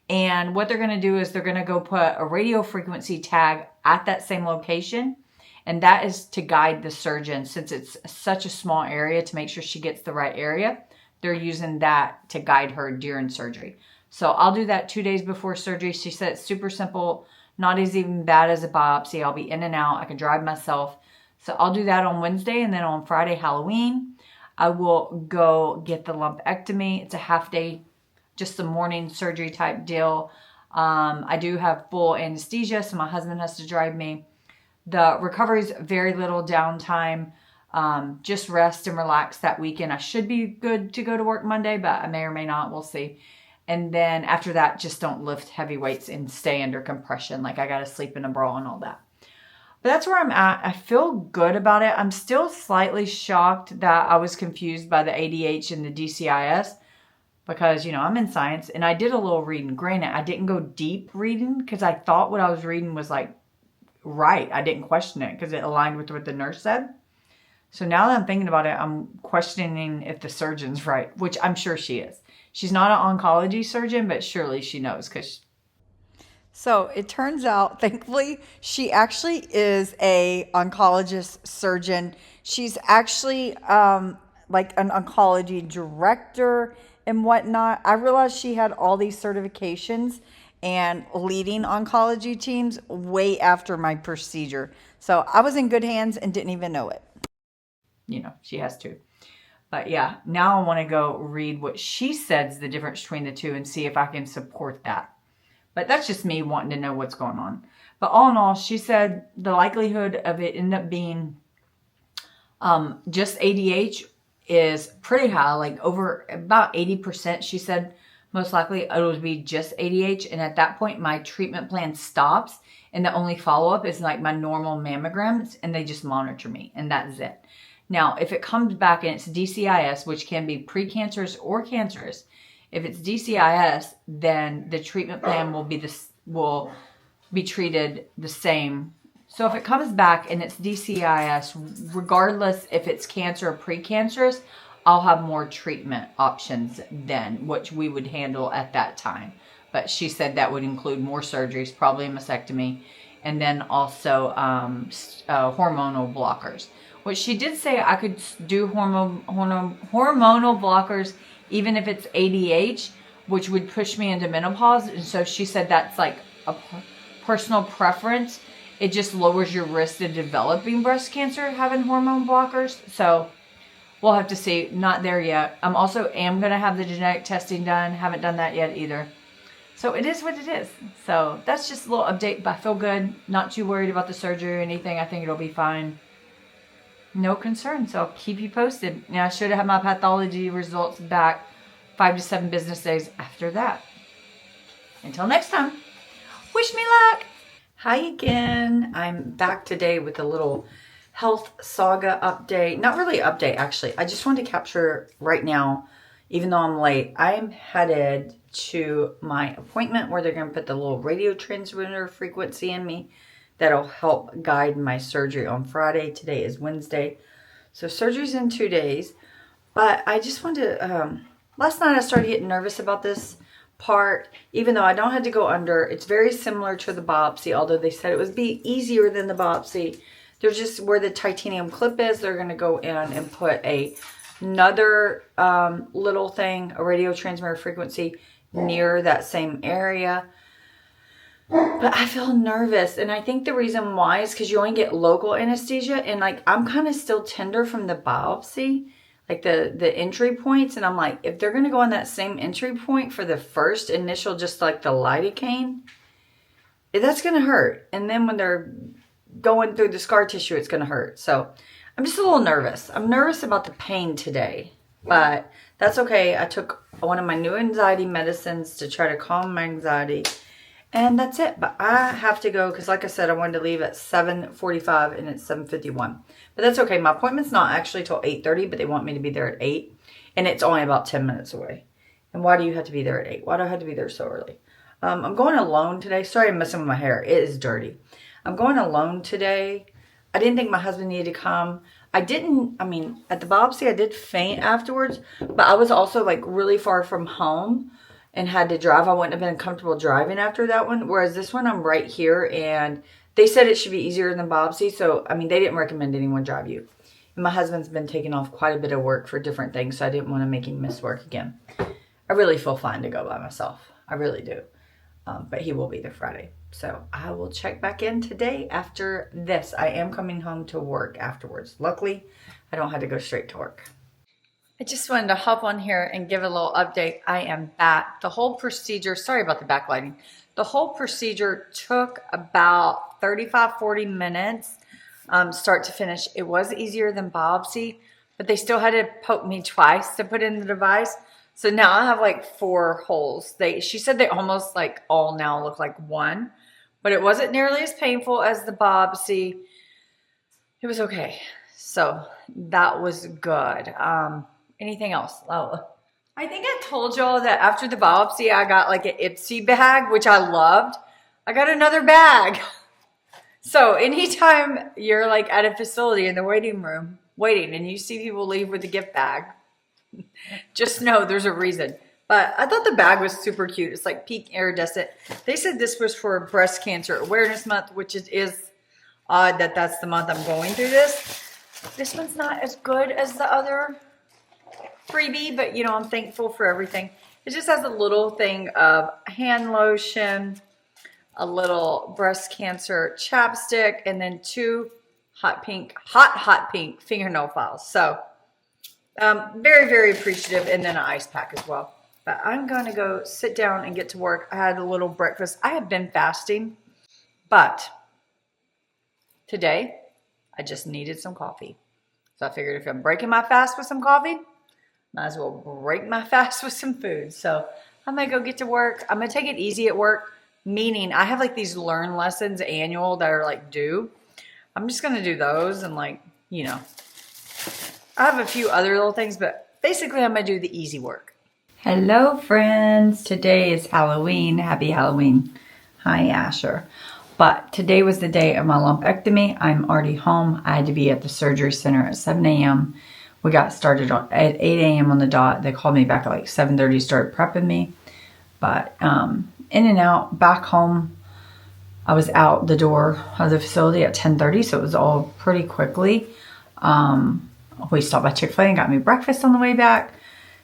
And what they're going to do is they're going to go put a radio frequency tag at that same location. And that is to guide the surgeon, since it's such a small area, to make sure she gets the right area. They're using that to guide her during surgery. So I'll do that 2 days before surgery. She said it's super simple, not as even bad as a biopsy. I'll be in and out. I can drive myself. So I'll do that on Wednesday, and then on Friday, Halloween, I will go get the lumpectomy. It's a half day, just a morning surgery type deal. I do have full anesthesia, so my husband has to drive me. The recovery is very little downtime. Just rest and relax that weekend. I should be good to go to work Monday, but I may or may not. We'll see. And then after that, just don't lift heavy weights and stay under compression. Like I got to sleep in a bra and all that. But that's where I'm at. I feel good about it. I'm still slightly shocked that I was confused by the ADH and the DCIS because, you know, I'm in science and I did a little reading. Granted, I didn't go deep reading because I thought what I was reading was like right. I didn't question it because it aligned with what the nurse said. So now that I'm thinking about it, I'm questioning if the surgeon's right, which I'm sure she is. She's not an oncology surgeon, but surely she knows because. So it turns out, thankfully, she actually is a oncologist surgeon. She's actually like an oncology director and whatnot. I realized she had all these certifications and leading oncology teams way after my procedure. So I was in good hands and didn't even know it. You know, she has to. But yeah, now I want to go read what she says the difference between the two and see if I can support that. But that's just me wanting to know what's going on. But all in all, she said the likelihood of it end up being just ADH is pretty high, like over about 80%. She said most likely it would be just ADH. And at that point, my treatment plan stops. And the only follow-up is like my normal mammograms. And they just monitor me. And that's it. Now, if it comes back and it's DCIS, which can be precancerous or cancerous, if it's DCIS, then the treatment plan will be treated the same So if it comes back and it's DCIS, regardless if it's cancer or precancerous, I'll have more treatment options then, which we would handle at that time. But she said that would include more surgeries, probably a mastectomy, and then also hormonal blockers. Which she did say I could do hormonal blockers even if it's ADH, which would push me into menopause. And so she said that's like a personal preference. It just lowers your risk of developing breast cancer having hormone blockers. So we'll have to see. Not there yet. I'm also going to have the genetic testing done. Haven't done that yet either. So it is what it is. So that's just a little update, but I feel good. Not too worried about the surgery or anything. I think it'll be fine. No concerns. So I'll keep you posted. I should have my pathology results back 5 to 7 business days after that. Until next time, wish me luck. Hi again. I'm back today with a little health saga update. Not really update, actually. I just wanted to capture right now, even though I'm late, I'm headed to my appointment where they're going to put the little radio transmitter frequency in me that'll help guide my surgery on Friday. Today is Wednesday. So surgery's in 2 days. But I just wanted to, last night I started getting nervous about this part, even though I don't have to go under. It's very similar to the biopsy, although they said it would be easier than the biopsy. There's just where the titanium clip is, they're going to go in and put another little thing, a radio transmitter frequency, near that same area. But I feel nervous, and I think the reason why is because you only get local anesthesia, and like I'm kind of still tender from the biopsy, like the entry points, and I'm like, if they're going to go on that same entry point for the first initial, just like the lidocaine, that's going to hurt. And then when they're going through the scar tissue, it's going to hurt. So I'm just a little nervous. I'm nervous about the pain today, but that's okay. I took one of my new anxiety medicines to try to calm my anxiety, and that's it. But I have to go because, like I said, I wanted to leave at 7:45 and it's 7:51. But that's okay. My appointment's not actually till 8:30, but they want me to be there at 8, and it's only about 10 minutes away. And why do you have to be there at 8? Why do I have to be there so early? I'm going alone today. Sorry I'm messing with my hair. It is dirty. I'm going alone today. I didn't think my husband needed to come. At the biopsy, I did faint afterwards, but I was also like really far from home and had to drive. I wouldn't have been comfortable driving after that one. Whereas this one, I'm right here, and they said it should be easier than biopsy. So, they didn't recommend anyone drive you. And my husband's been taking off quite a bit of work for different things, so I didn't want to make him miss work again. I really feel fine to go by myself. I really do. But he will be there Friday. So I will check back in today after this. I am coming home to work afterwards. Luckily, I don't have to go straight to work. I just wanted to hop on here and give a little update. I am back. The whole procedure, sorry about the backlighting. The whole procedure took about 35-40 minutes, start to finish. It was easier than biopsy, but they still had to poke me twice to put in the device. So now I have like 4 holes. She said they almost like all now look like one, but it wasn't nearly as painful as the biopsy. It was okay. So that was good. Anything else? Oh, I think I told y'all that after the biopsy, I got like an Ipsy bag, which I loved. I got another bag. So anytime you're like at a facility in the waiting room, waiting, and you see people leave with a gift bag, just know there's a reason. But I thought the bag was super cute. It's like pink iridescent. They said this was for Breast Cancer Awareness Month, which is odd that that's the month I'm going through this. This one's not as good as the other freebie, but I'm thankful for everything. It just has a little thing of hand lotion, a little breast cancer chapstick, and then 2 hot pink fingernail files. So very, very appreciative, and then an ice pack as well. But I'm going to go sit down and get to work. I had a little breakfast. I have been fasting, but today I just needed some coffee. So I figured if I'm breaking my fast with some coffee, might as well break my fast with some food. So I'm going to go get to work. I'm going to take it easy at work, meaning I have like these learn lessons annual that are like due. I'm just going to do those and I have a few other little things, but basically I'm going to do the easy work. Hello, friends. Today is Halloween. Happy Halloween. Hi, Asher. But today was the day of my lumpectomy. I'm already home. I had to be at the surgery center at 7 a.m. We got started at 8 a.m. on the dot. They called me back at like 7:30, started prepping me. But in and out, back home, I was out the door of the facility at 10:30, so it was all pretty quickly. We stopped by Chick-fil-A and got me breakfast on the way back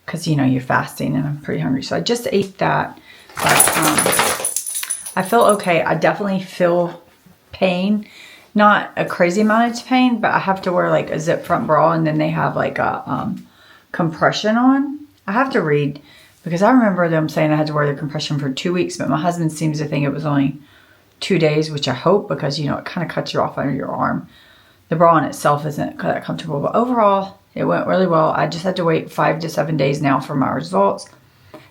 because, you know, you're fasting and I'm pretty hungry. So I just ate that. But I feel okay. I definitely feel pain. Not a crazy amount of pain, but I have to wear like a zip front bra, and then they have like a compression on. I have to read because I remember them saying I had to wear the compression for 2 weeks, but my husband seems to think it was only 2 days, which I hope, because, you know, it kind of cuts you off under your arm. The bra in itself isn't that comfortable, but overall, it went really well. I just had to wait 5 to 7 days now for my results.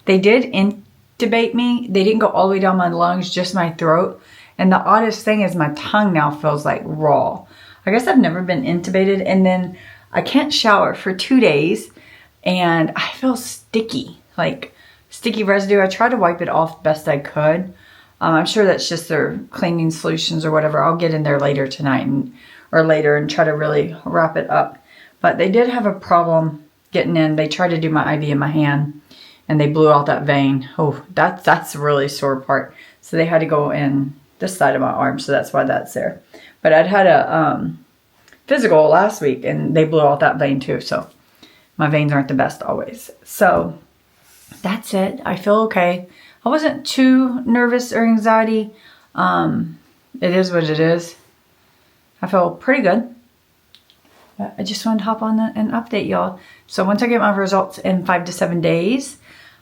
They did intubate me. They didn't go all the way down my lungs, just my throat. And the oddest thing is my tongue now feels like raw. I guess I've never been intubated. And then I can't shower for 2 days, and I feel sticky, like sticky residue. I tried to wipe it off best I could. I'm sure that's just their cleaning solutions or whatever. I'll get in there later tonight or later and try to really wrap it up. But they did have a problem getting in. They tried to do my IV in my hand, and they blew out that vein. Oh, that's a really sore part. So they had to go in this side of my arm, so that's why that's there. But I'd had a physical last week, and they blew out that vein too. So my veins aren't the best always. So that's it. I feel okay. I wasn't too nervous or anxiety. It is what it is. I feel pretty good. But I just wanted to hop on and update y'all. So once I get my results in 5 to 7 days,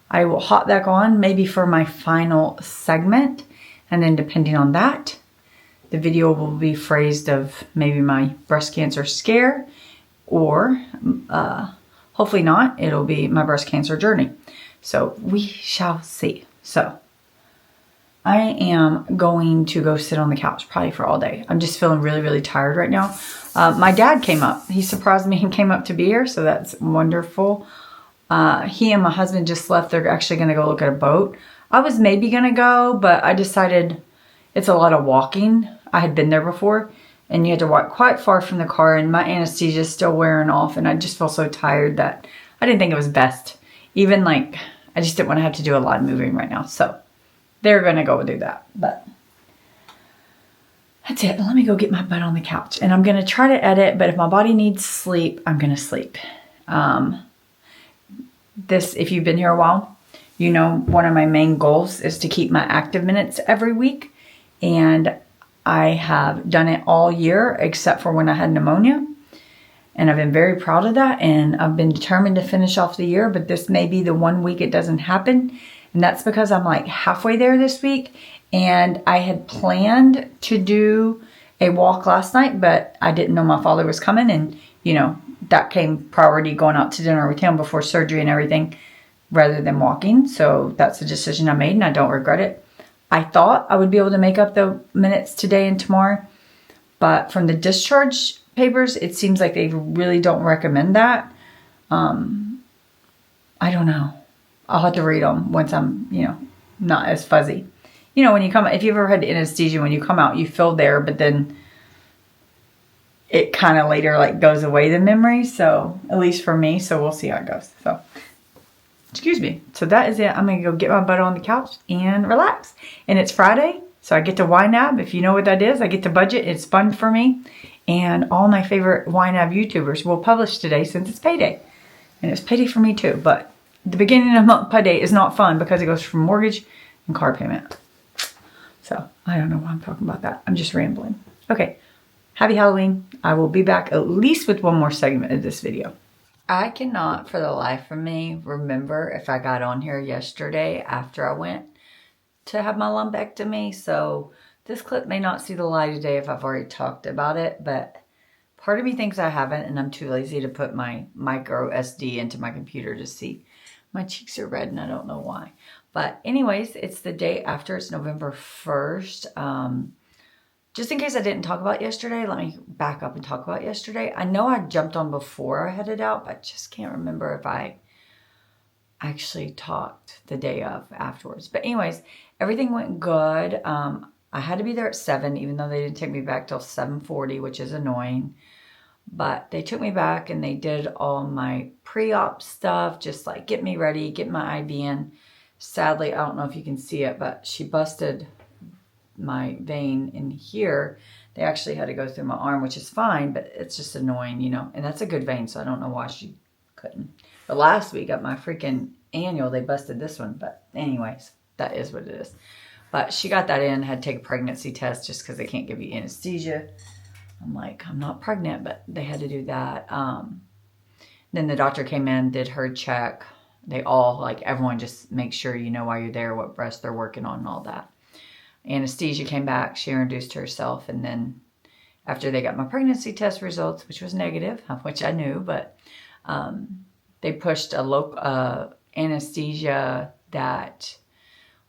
I will hop back on maybe for my final segment. And then depending on that, the video will be phrased of maybe my breast cancer scare, or hopefully not, it'll be my breast cancer journey. So we shall see. So I am going to go sit on the couch probably for all day. I'm just feeling really, really tired right now. My dad came up. He surprised me and came up to be here, so that's wonderful. He and my husband just left. They're actually going to go look at a boat. I was maybe going to go, but I decided it's a lot of walking. I had been there before, and you had to walk quite far from the car, and my anesthesia is still wearing off, and I just feel so tired that I didn't think it was best. Even like, I just didn't want to have to do a lot of moving right now. So they're going to go do that. But that's it. Let me go get my butt on the couch. And I'm going to try to edit, but if my body needs sleep, I'm going to sleep. If you've been here a while, you know one of my main goals is to keep my active minutes every week. And I have done it all year except for when I had pneumonia. And I've been very proud of that. And I've been determined to finish off the year. But this may be the 1 week it doesn't happen. And that's because I'm like halfway there this week. And I had planned to do a walk last night, but I didn't know my father was coming. And, you know, that came priority, going out to dinner with him before surgery and everything, rather than walking. So that's a decision I made, and I don't regret it. I thought I would be able to make up the minutes today and tomorrow. But from the discharge papers, it seems like they really don't recommend that. I don't know. I'll have to read them once I'm, you know, not as fuzzy. You know, when you come, if you've ever had anesthesia, when you come out, you feel there, but then it kind of later like goes away, the memory. So at least for me, so we'll see how it goes. So, excuse me. So that is it. I'm going to go get my butt on the couch and relax. And it's Friday, so I get to YNAB. If you know what that is, I get to budget. It's fun for me. And all my favorite YNAB YouTubers will publish today since it's payday. And it's payday for me too. But the beginning of month payday is not fun because it goes from mortgage and car payment. So I don't know why I'm talking about that. I'm just rambling. Okay. Happy Halloween. I will be back at least with one more segment of this video. I cannot for the life of me remember if I got on here yesterday after I went to have my lumpectomy. So this clip may not see the light of day if I've already talked about it, but part of me thinks I haven't, and I'm too lazy to put my micro SD into my computer to see. My cheeks are red and I don't know why. But anyways, it's the day after. It's November 1st. Just in case I didn't talk about yesterday, let me back up and talk about yesterday. I know I jumped on before I headed out, but I just can't remember if I actually talked the day of afterwards. But anyways, everything went good. I had to be there at 7, even though they didn't take me back till 7:40, which is annoying. But they took me back and they did all my pre-op stuff, just like get me ready, get my IV in. Sadly, I don't know if you can see it, but she busted my vein in here. They actually had to go through my arm, which is fine, but it's just annoying, you know. And that's a good vein, so I don't know why she couldn't. But last week at my freaking annual, they busted this one. But anyways, that is what it is. But she got that in, had to take a pregnancy test just because they can't give you anesthesia. I'm like, I'm not pregnant, but they had to do that. Then the doctor came in, did her check. They all, like, everyone just makes sure you know why you're there, what breast they're working on and all that. Anesthesia came back. She introduced herself. And then after they got my pregnancy test results, which was negative, which I knew, but they pushed a local anesthesia that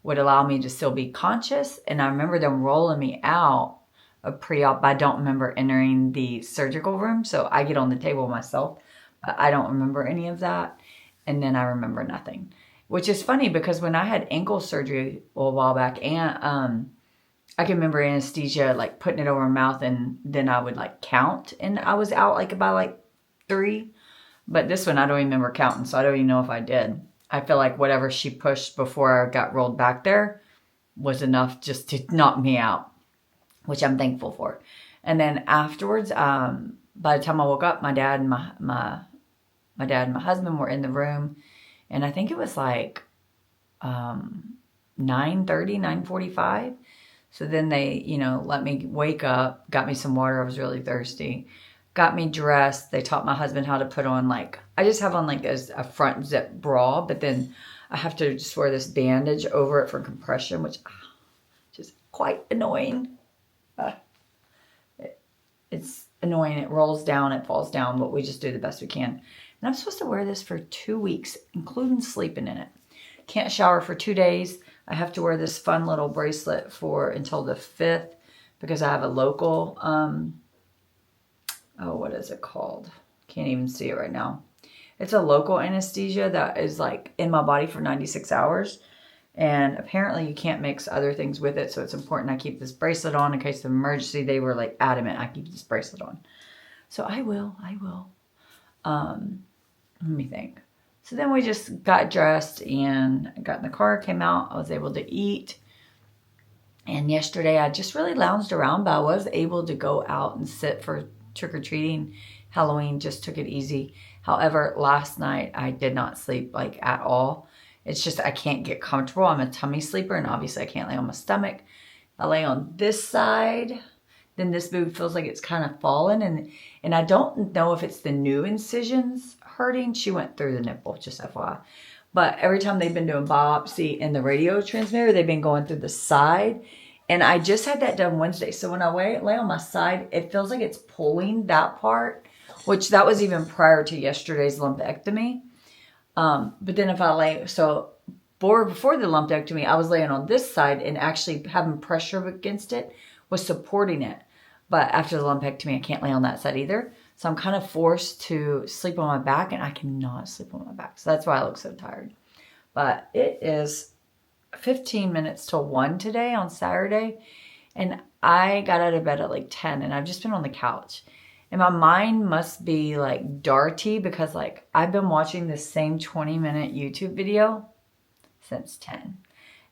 would allow me to still be conscious. And I remember them rolling me out of pre-op. I don't remember entering the surgical room. So I get on the table myself. But I don't remember any of that. And then I remember nothing. Which is funny because when I had ankle surgery a while back, and I can remember anesthesia, like putting it over my mouth, and then I would like count, and I was out like by like 3. But this one I don't even remember counting, so I don't even know if I did. I feel like whatever she pushed before I got rolled back there was enough just to knock me out, which I'm thankful for. And then afterwards, by the time I woke up, my dad and my dad and my husband were in the room. And I think it was like 9:30, 9:45. So then they, you know, let me wake up, got me some water. I was really thirsty. Got me dressed. They taught my husband how to put on, like, I just have on like a front zip bra, but then I have to just wear this bandage over it for compression, which is quite annoying. It's annoying. It rolls down, it falls down, but we just do the best we can. And I'm supposed to wear this for 2 weeks, including sleeping in it. Can't shower for 2 days. I have to wear this fun little bracelet for until the 5th because I have a local, what is it called? Can't even see it right now. It's a local anesthesia that is like in my body for 96 hours. And apparently you can't mix other things with it. So it's important I keep this bracelet on in case of emergency. They were like adamant I keep this bracelet on. So I will. Let me think. So then we just got dressed and got in the car, came out. I was able to eat. And yesterday I just really lounged around, but I was able to go out and sit for trick-or-treating. Halloween, just took it easy. However, last night I did not sleep like at all. It's just I can't get comfortable. I'm a tummy sleeper, and obviously I can't lay on my stomach. If I lay on this side, then this boob feels like it's kind of fallen. And I don't know if it's the new incisions hurting. She went through the nipple, just FYI. But every time they've been doing biopsy in the radio transmitter, they've been going through the side. And I just had that done Wednesday. So when I lay on my side, it feels like it's pulling that part, which that was even prior to yesterday's lumpectomy. But then if I lay, so before the lumpectomy, I was laying on this side and actually having pressure against it was supporting it. But after the lumpectomy, I can't lay on that side either. So I'm kind of forced to sleep on my back, and I cannot sleep on my back. So that's why I look so tired. But it is 15 minutes till 1 today on Saturday. And I got out of bed at like 10, and I've just been on the couch. And my mind must be like darty because like I've been watching this same 20-minute YouTube video since 10.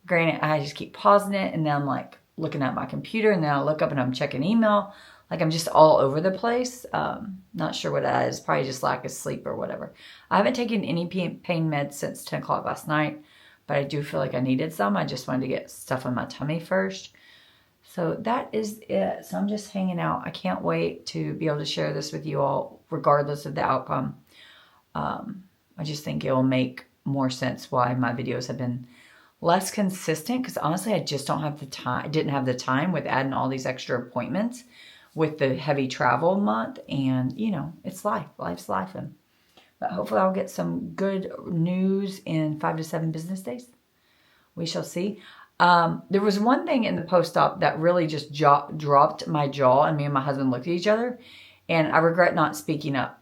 Granted, I just keep pausing it, and then I'm like looking at my computer, and then I look up and I'm checking email. Like I'm just all over the place. Not sure what that is. Probably just lack of sleep or whatever. I haven't taken any pain meds since 10 o'clock last night, but I do feel like I needed some. I just wanted to get stuff in my tummy first. So that is it. So I'm just hanging out. I can't wait to be able to share this with you all, regardless of the outcome. I just think it will make more sense why my videos have been less consistent, because honestly, I just don't have the time. I didn't have the time with adding all these extra appointments with the heavy travel month. And, you know, it's life. Life's life. But hopefully I'll get some good news in 5 to 7 business days. We shall see. There was one thing in the post-op that really just dropped my jaw, and me and my husband looked at each other, and I regret not speaking up.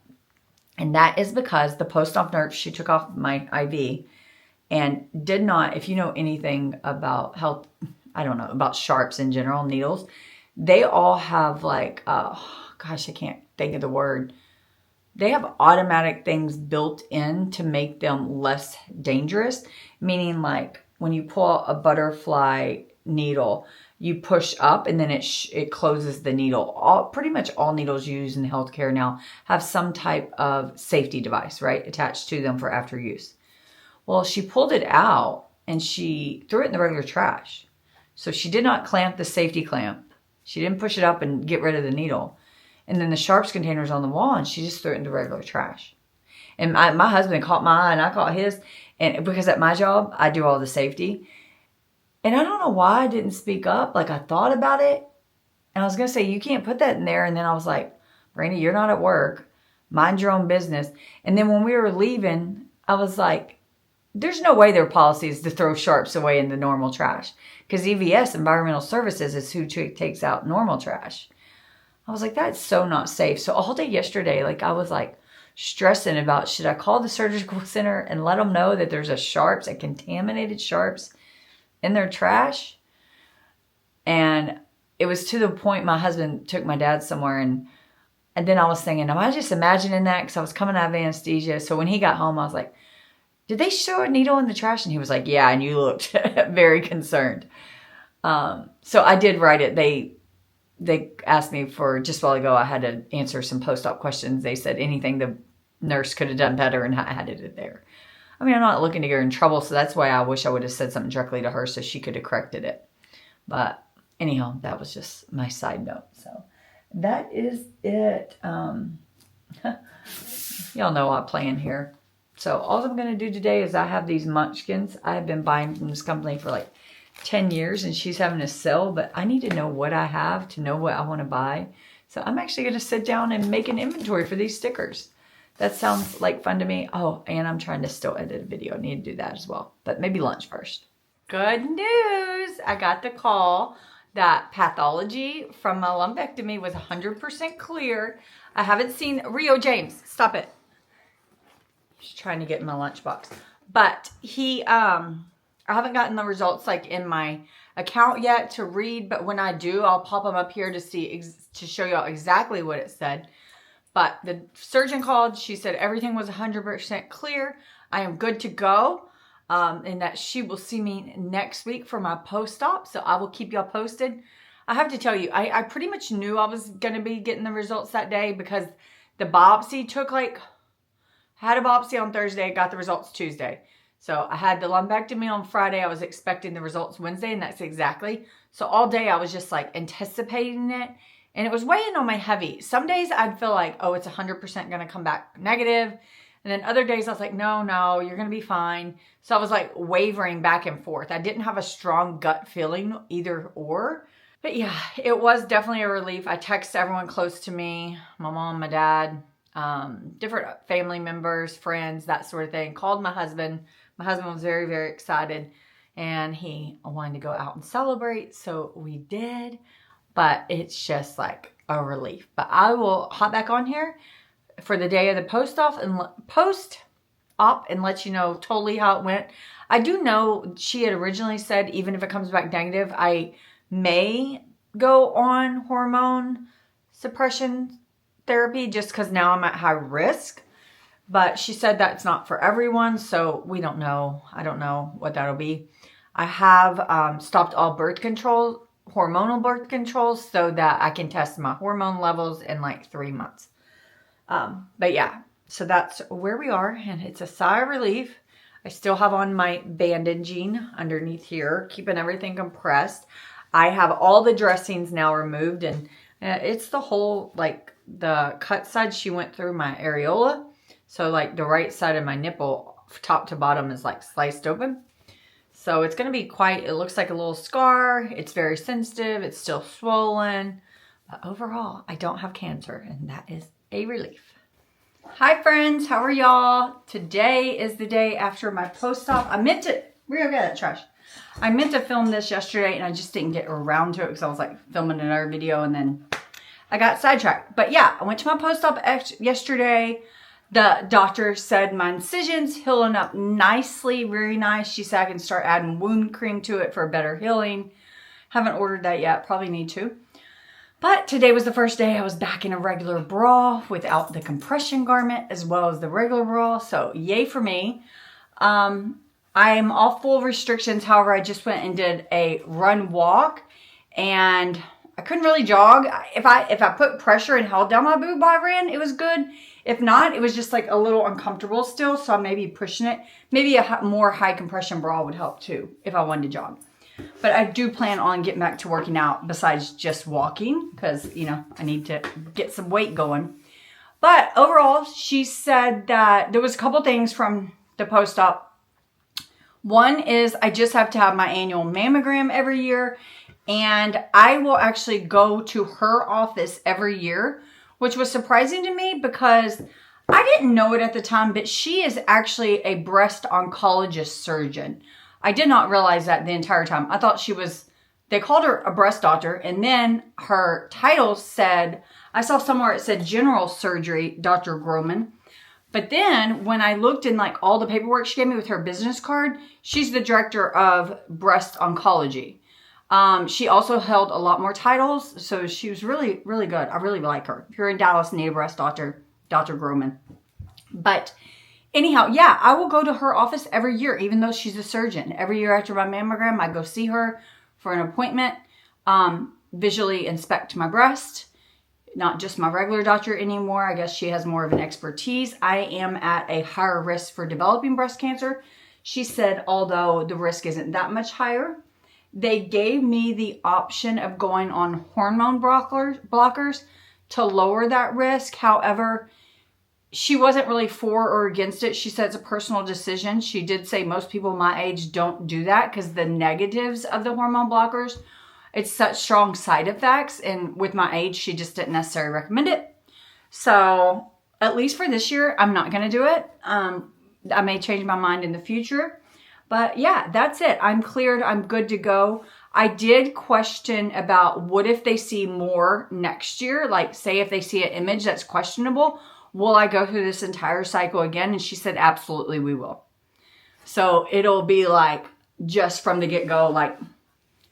And that is because the post-op nurse, she took off my IV and did not, if you know anything about health, I don't know, about sharps in general, needles. They all have like, gosh, I can't think of the word. They have automatic things built in to make them less dangerous. Meaning like when you pull a butterfly needle, you push up and then it closes the needle. Pretty much all needles used in healthcare now have some type of safety device, right, attached to them for after use. Well, she pulled it out and she threw it in the regular trash. So she did not clamp the safety clamp. She didn't push it up and get rid of the needle. And then the sharps container's on the wall and she just threw it into regular trash. And my husband caught my eye and I caught his. And because at my job, I do all the safety. And I don't know why I didn't speak up. Like I thought about it. And I was going to say, you can't put that in there. And then I was like, Brandy, you're not at work. Mind your own business. And then when we were leaving, I was like, there's no way their policy is to throw sharps away in the normal trash. Because EVS, Environmental Services, is who takes out normal trash. I was like, that's so not safe. So all day yesterday, like I was like stressing about, should I call the surgical center and let them know that there's a contaminated sharps in their trash? And it was to the point my husband took my dad somewhere and then I was thinking, am I just imagining that? Because I was coming out of anesthesia. So when he got home, I was like, did they throw a needle in the trash? And he was like, yeah, and you looked very concerned. So I did write it. They asked me for, just a while ago, I had to answer some post-op questions. They said anything the nurse could have done better and I added it there. I mean, I'm not looking to get her in trouble, so that's why I wish I would have said something directly to her so she could have corrected it. But anyhow, that was just my side note. So that is it. Y'all know I plan here. So all I'm going to do today is I have these munchkins. I have been buying from this company for like 10 years and she's having a sale, but I need to know what I have to know what I want to buy. So I'm actually going to sit down and make an inventory for these stickers. That sounds like fun to me. Oh, and I'm trying to still edit a video. I need to do that as well, but maybe lunch first. Good news. I got the call that pathology from my lumpectomy was 100% clear. I haven't seen Rio James. Stop it. Just trying to get in my lunchbox. But I haven't gotten the results like in my account yet to read, but when I do, I'll pop them up here to see, to show y'all exactly what it said. But the surgeon called. She said everything was 100% clear. I am good to go. And that she will see me next week for my post-op. So I will keep y'all posted. I have to tell you, I pretty much knew I was going to be getting the results that day because the biopsy took like, had a biopsy on Thursday, got the results Tuesday. So I had the lumpectomy on Friday. I was expecting the results Wednesday, and that's exactly. So all day I was just like anticipating it, and it was weighing on my heavy. Some days I'd feel like, oh, it's 100% going to come back negative. And then other days I was like, no, you're going to be fine. So I was like wavering back and forth. I didn't have a strong gut feeling either or. But yeah, it was definitely a relief. I texted everyone close to me, my mom, my dad, different family members, friends, that sort of thing. Called my husband. My husband was very, very excited and he wanted to go out and celebrate. So we did, but it's just like a relief. But I will hop back on here for the day of the post-op and let you know totally how it went. I do know she had originally said, even if it comes back negative, I may go on hormone suppression therapy just because now I'm at high risk. But she said that's not for everyone, so we don't know. I don't know what that'll be. I have stopped all birth control, hormonal birth controls, so that I can test my hormone levels in like 3 months. But yeah, so that's where we are, and it's a sigh of relief. I still have on my bandaging underneath here, keeping everything compressed. I have all the dressings now removed, and it's the whole, like, the cut side she went through my areola. So like the right side of my nipple, top to bottom, is like sliced open. So it's going to be quite, it looks like a little scar. It's very sensitive. It's still swollen. But overall, I don't have cancer, and that is a relief. Hi friends, how are y'all? Today is the day after my post-op. I meant to, Rio, get that trash. I meant to film this yesterday and I just didn't get around to it because I was like filming another video and then I got sidetracked. But yeah, I went to my post-op yesterday. The doctor said my incision's healing up nicely, very nice. She said I can start adding wound cream to it for better healing. Haven't ordered that yet. Probably need to. But today was the first day I was back in a regular bra without the compression garment as well as the regular bra. So yay for me. I'm off full restrictions. However, I just went and did a run walk and I couldn't really jog. If I put pressure and held down my boob while I ran, it was good. If not, it was just like a little uncomfortable still. So I may be pushing it. Maybe a more high compression bra would help too if I wanted to jog. But I do plan on getting back to working out besides just walking because, you know, I need to get some weight going. But overall, she said that there was a couple things from the post-op. One is I just have to have my annual mammogram every year. And I will actually go to her office every year, which was surprising to me because I didn't know it at the time, but she is actually a breast oncologist surgeon. I did not realize that the entire time. I thought she was, they called her a breast doctor, and then her title said, I saw somewhere it said general surgery, Dr. Groman. But then when I looked in like all the paperwork she gave me with her business card, she's the director of breast oncology. She also held a lot more titles, so she was really, really good. I really like her. If you're in Dallas and need a breast doctor, Dr. Groman. But anyhow, yeah, I will go to her office every year, even though she's a surgeon. Every year after my mammogram, I go see her for an appointment, visually inspect my breast. Not just my regular doctor anymore. I guess she has more of an expertise. I am at a higher risk for developing breast cancer. She said, although the risk isn't that much higher, they gave me the option of going on hormone blockers to lower that risk. However, she wasn't really for or against it. She said it's a personal decision. She did say most people my age don't do that because the negatives of the hormone blockers, it's such strong side effects. And with my age, she just didn't necessarily recommend it. So at least for this year, I'm not going to do it. I may change my mind in the future. But yeah, that's it. I'm cleared. I'm good to go. I did question about what if they see more next year? Like say if they see an image that's questionable, will I go through this entire cycle again? And she said, absolutely, we will. So it'll be like just from the get-go, like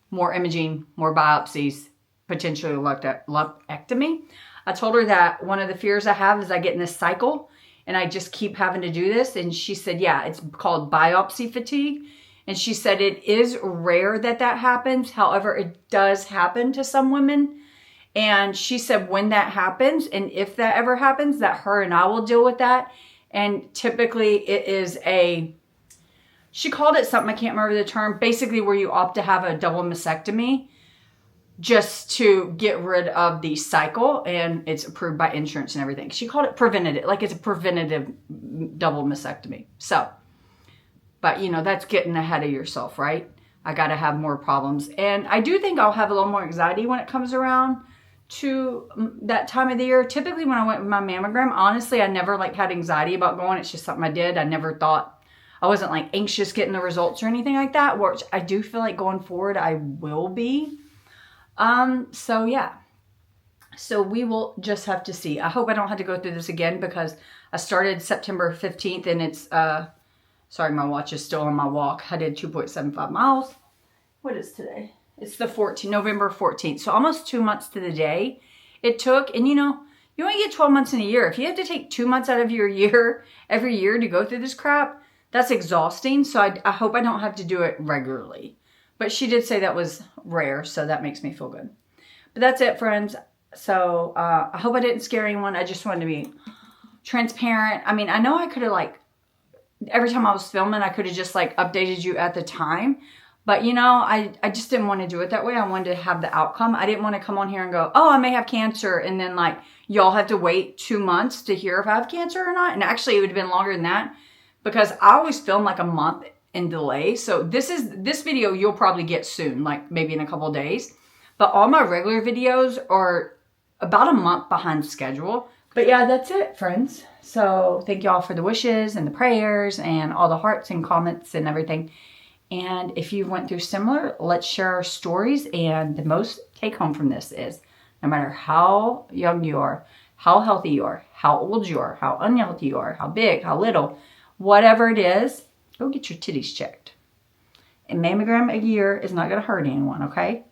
more imaging, more biopsies, potentially lumpectomy. I told her that one of the fears I have is I get in this cycle and I just keep having to do this. And she said, yeah, it's called biopsy fatigue. And she said it is rare that that happens. However, it does happen to some women. And she said when that happens, and if that ever happens, that her and I will deal with that. And typically it is she called it something, I can't remember the term, basically where you opt to have a double mastectomy just to get rid of the cycle, and it's approved by insurance and everything. She called it preventative, like it's a preventative double mastectomy. So, but you know, that's getting ahead of yourself, right? I got to have more problems. And I do think I'll have a little more anxiety when it comes around to that time of the year. Typically when I went with my mammogram, honestly, I never like had anxiety about going. It's just something I did. I never thought, I wasn't like anxious getting the results or anything like that, which I do feel like going forward, I will be. So yeah, so we will just have to see. I hope I don't have to go through this again because I started September 15th and it's, sorry, my watch is still on my walk. I did 2.75 miles. What is today? It's the 14th, November 14th. So almost 2 months to the day it took. And you know, you only get 12 months in a year. If you have to take 2 months out of your year, every year to go through this crap, that's exhausting. So I hope I don't have to do it regularly. But she did say that was rare, so that makes me feel good. But that's it, friends. So I hope I didn't scare anyone. I just wanted to be transparent. I mean, I know I could have like, every time I was filming, I could have just like updated you at the time. But you know, I just didn't want to do it that way. I wanted to have the outcome. I didn't want to come on here and go, oh, I may have cancer. And then like, y'all have to wait 2 months to hear if I have cancer or not. And actually it would have been longer than that because I always film like a month in delay. So this video you'll probably get soon, like maybe in a couple of days. But all my regular videos are about a month behind schedule. But yeah, that's it, friends. So thank y'all for the wishes and the prayers and all the hearts and comments and everything. And if you went through similar, let's share our stories. And the most take home from this is no matter how young you are, how healthy you are, how old you are, how unhealthy you are, how big, how little, whatever it is, go get your titties checked. A mammogram a year is not going to hurt anyone, okay?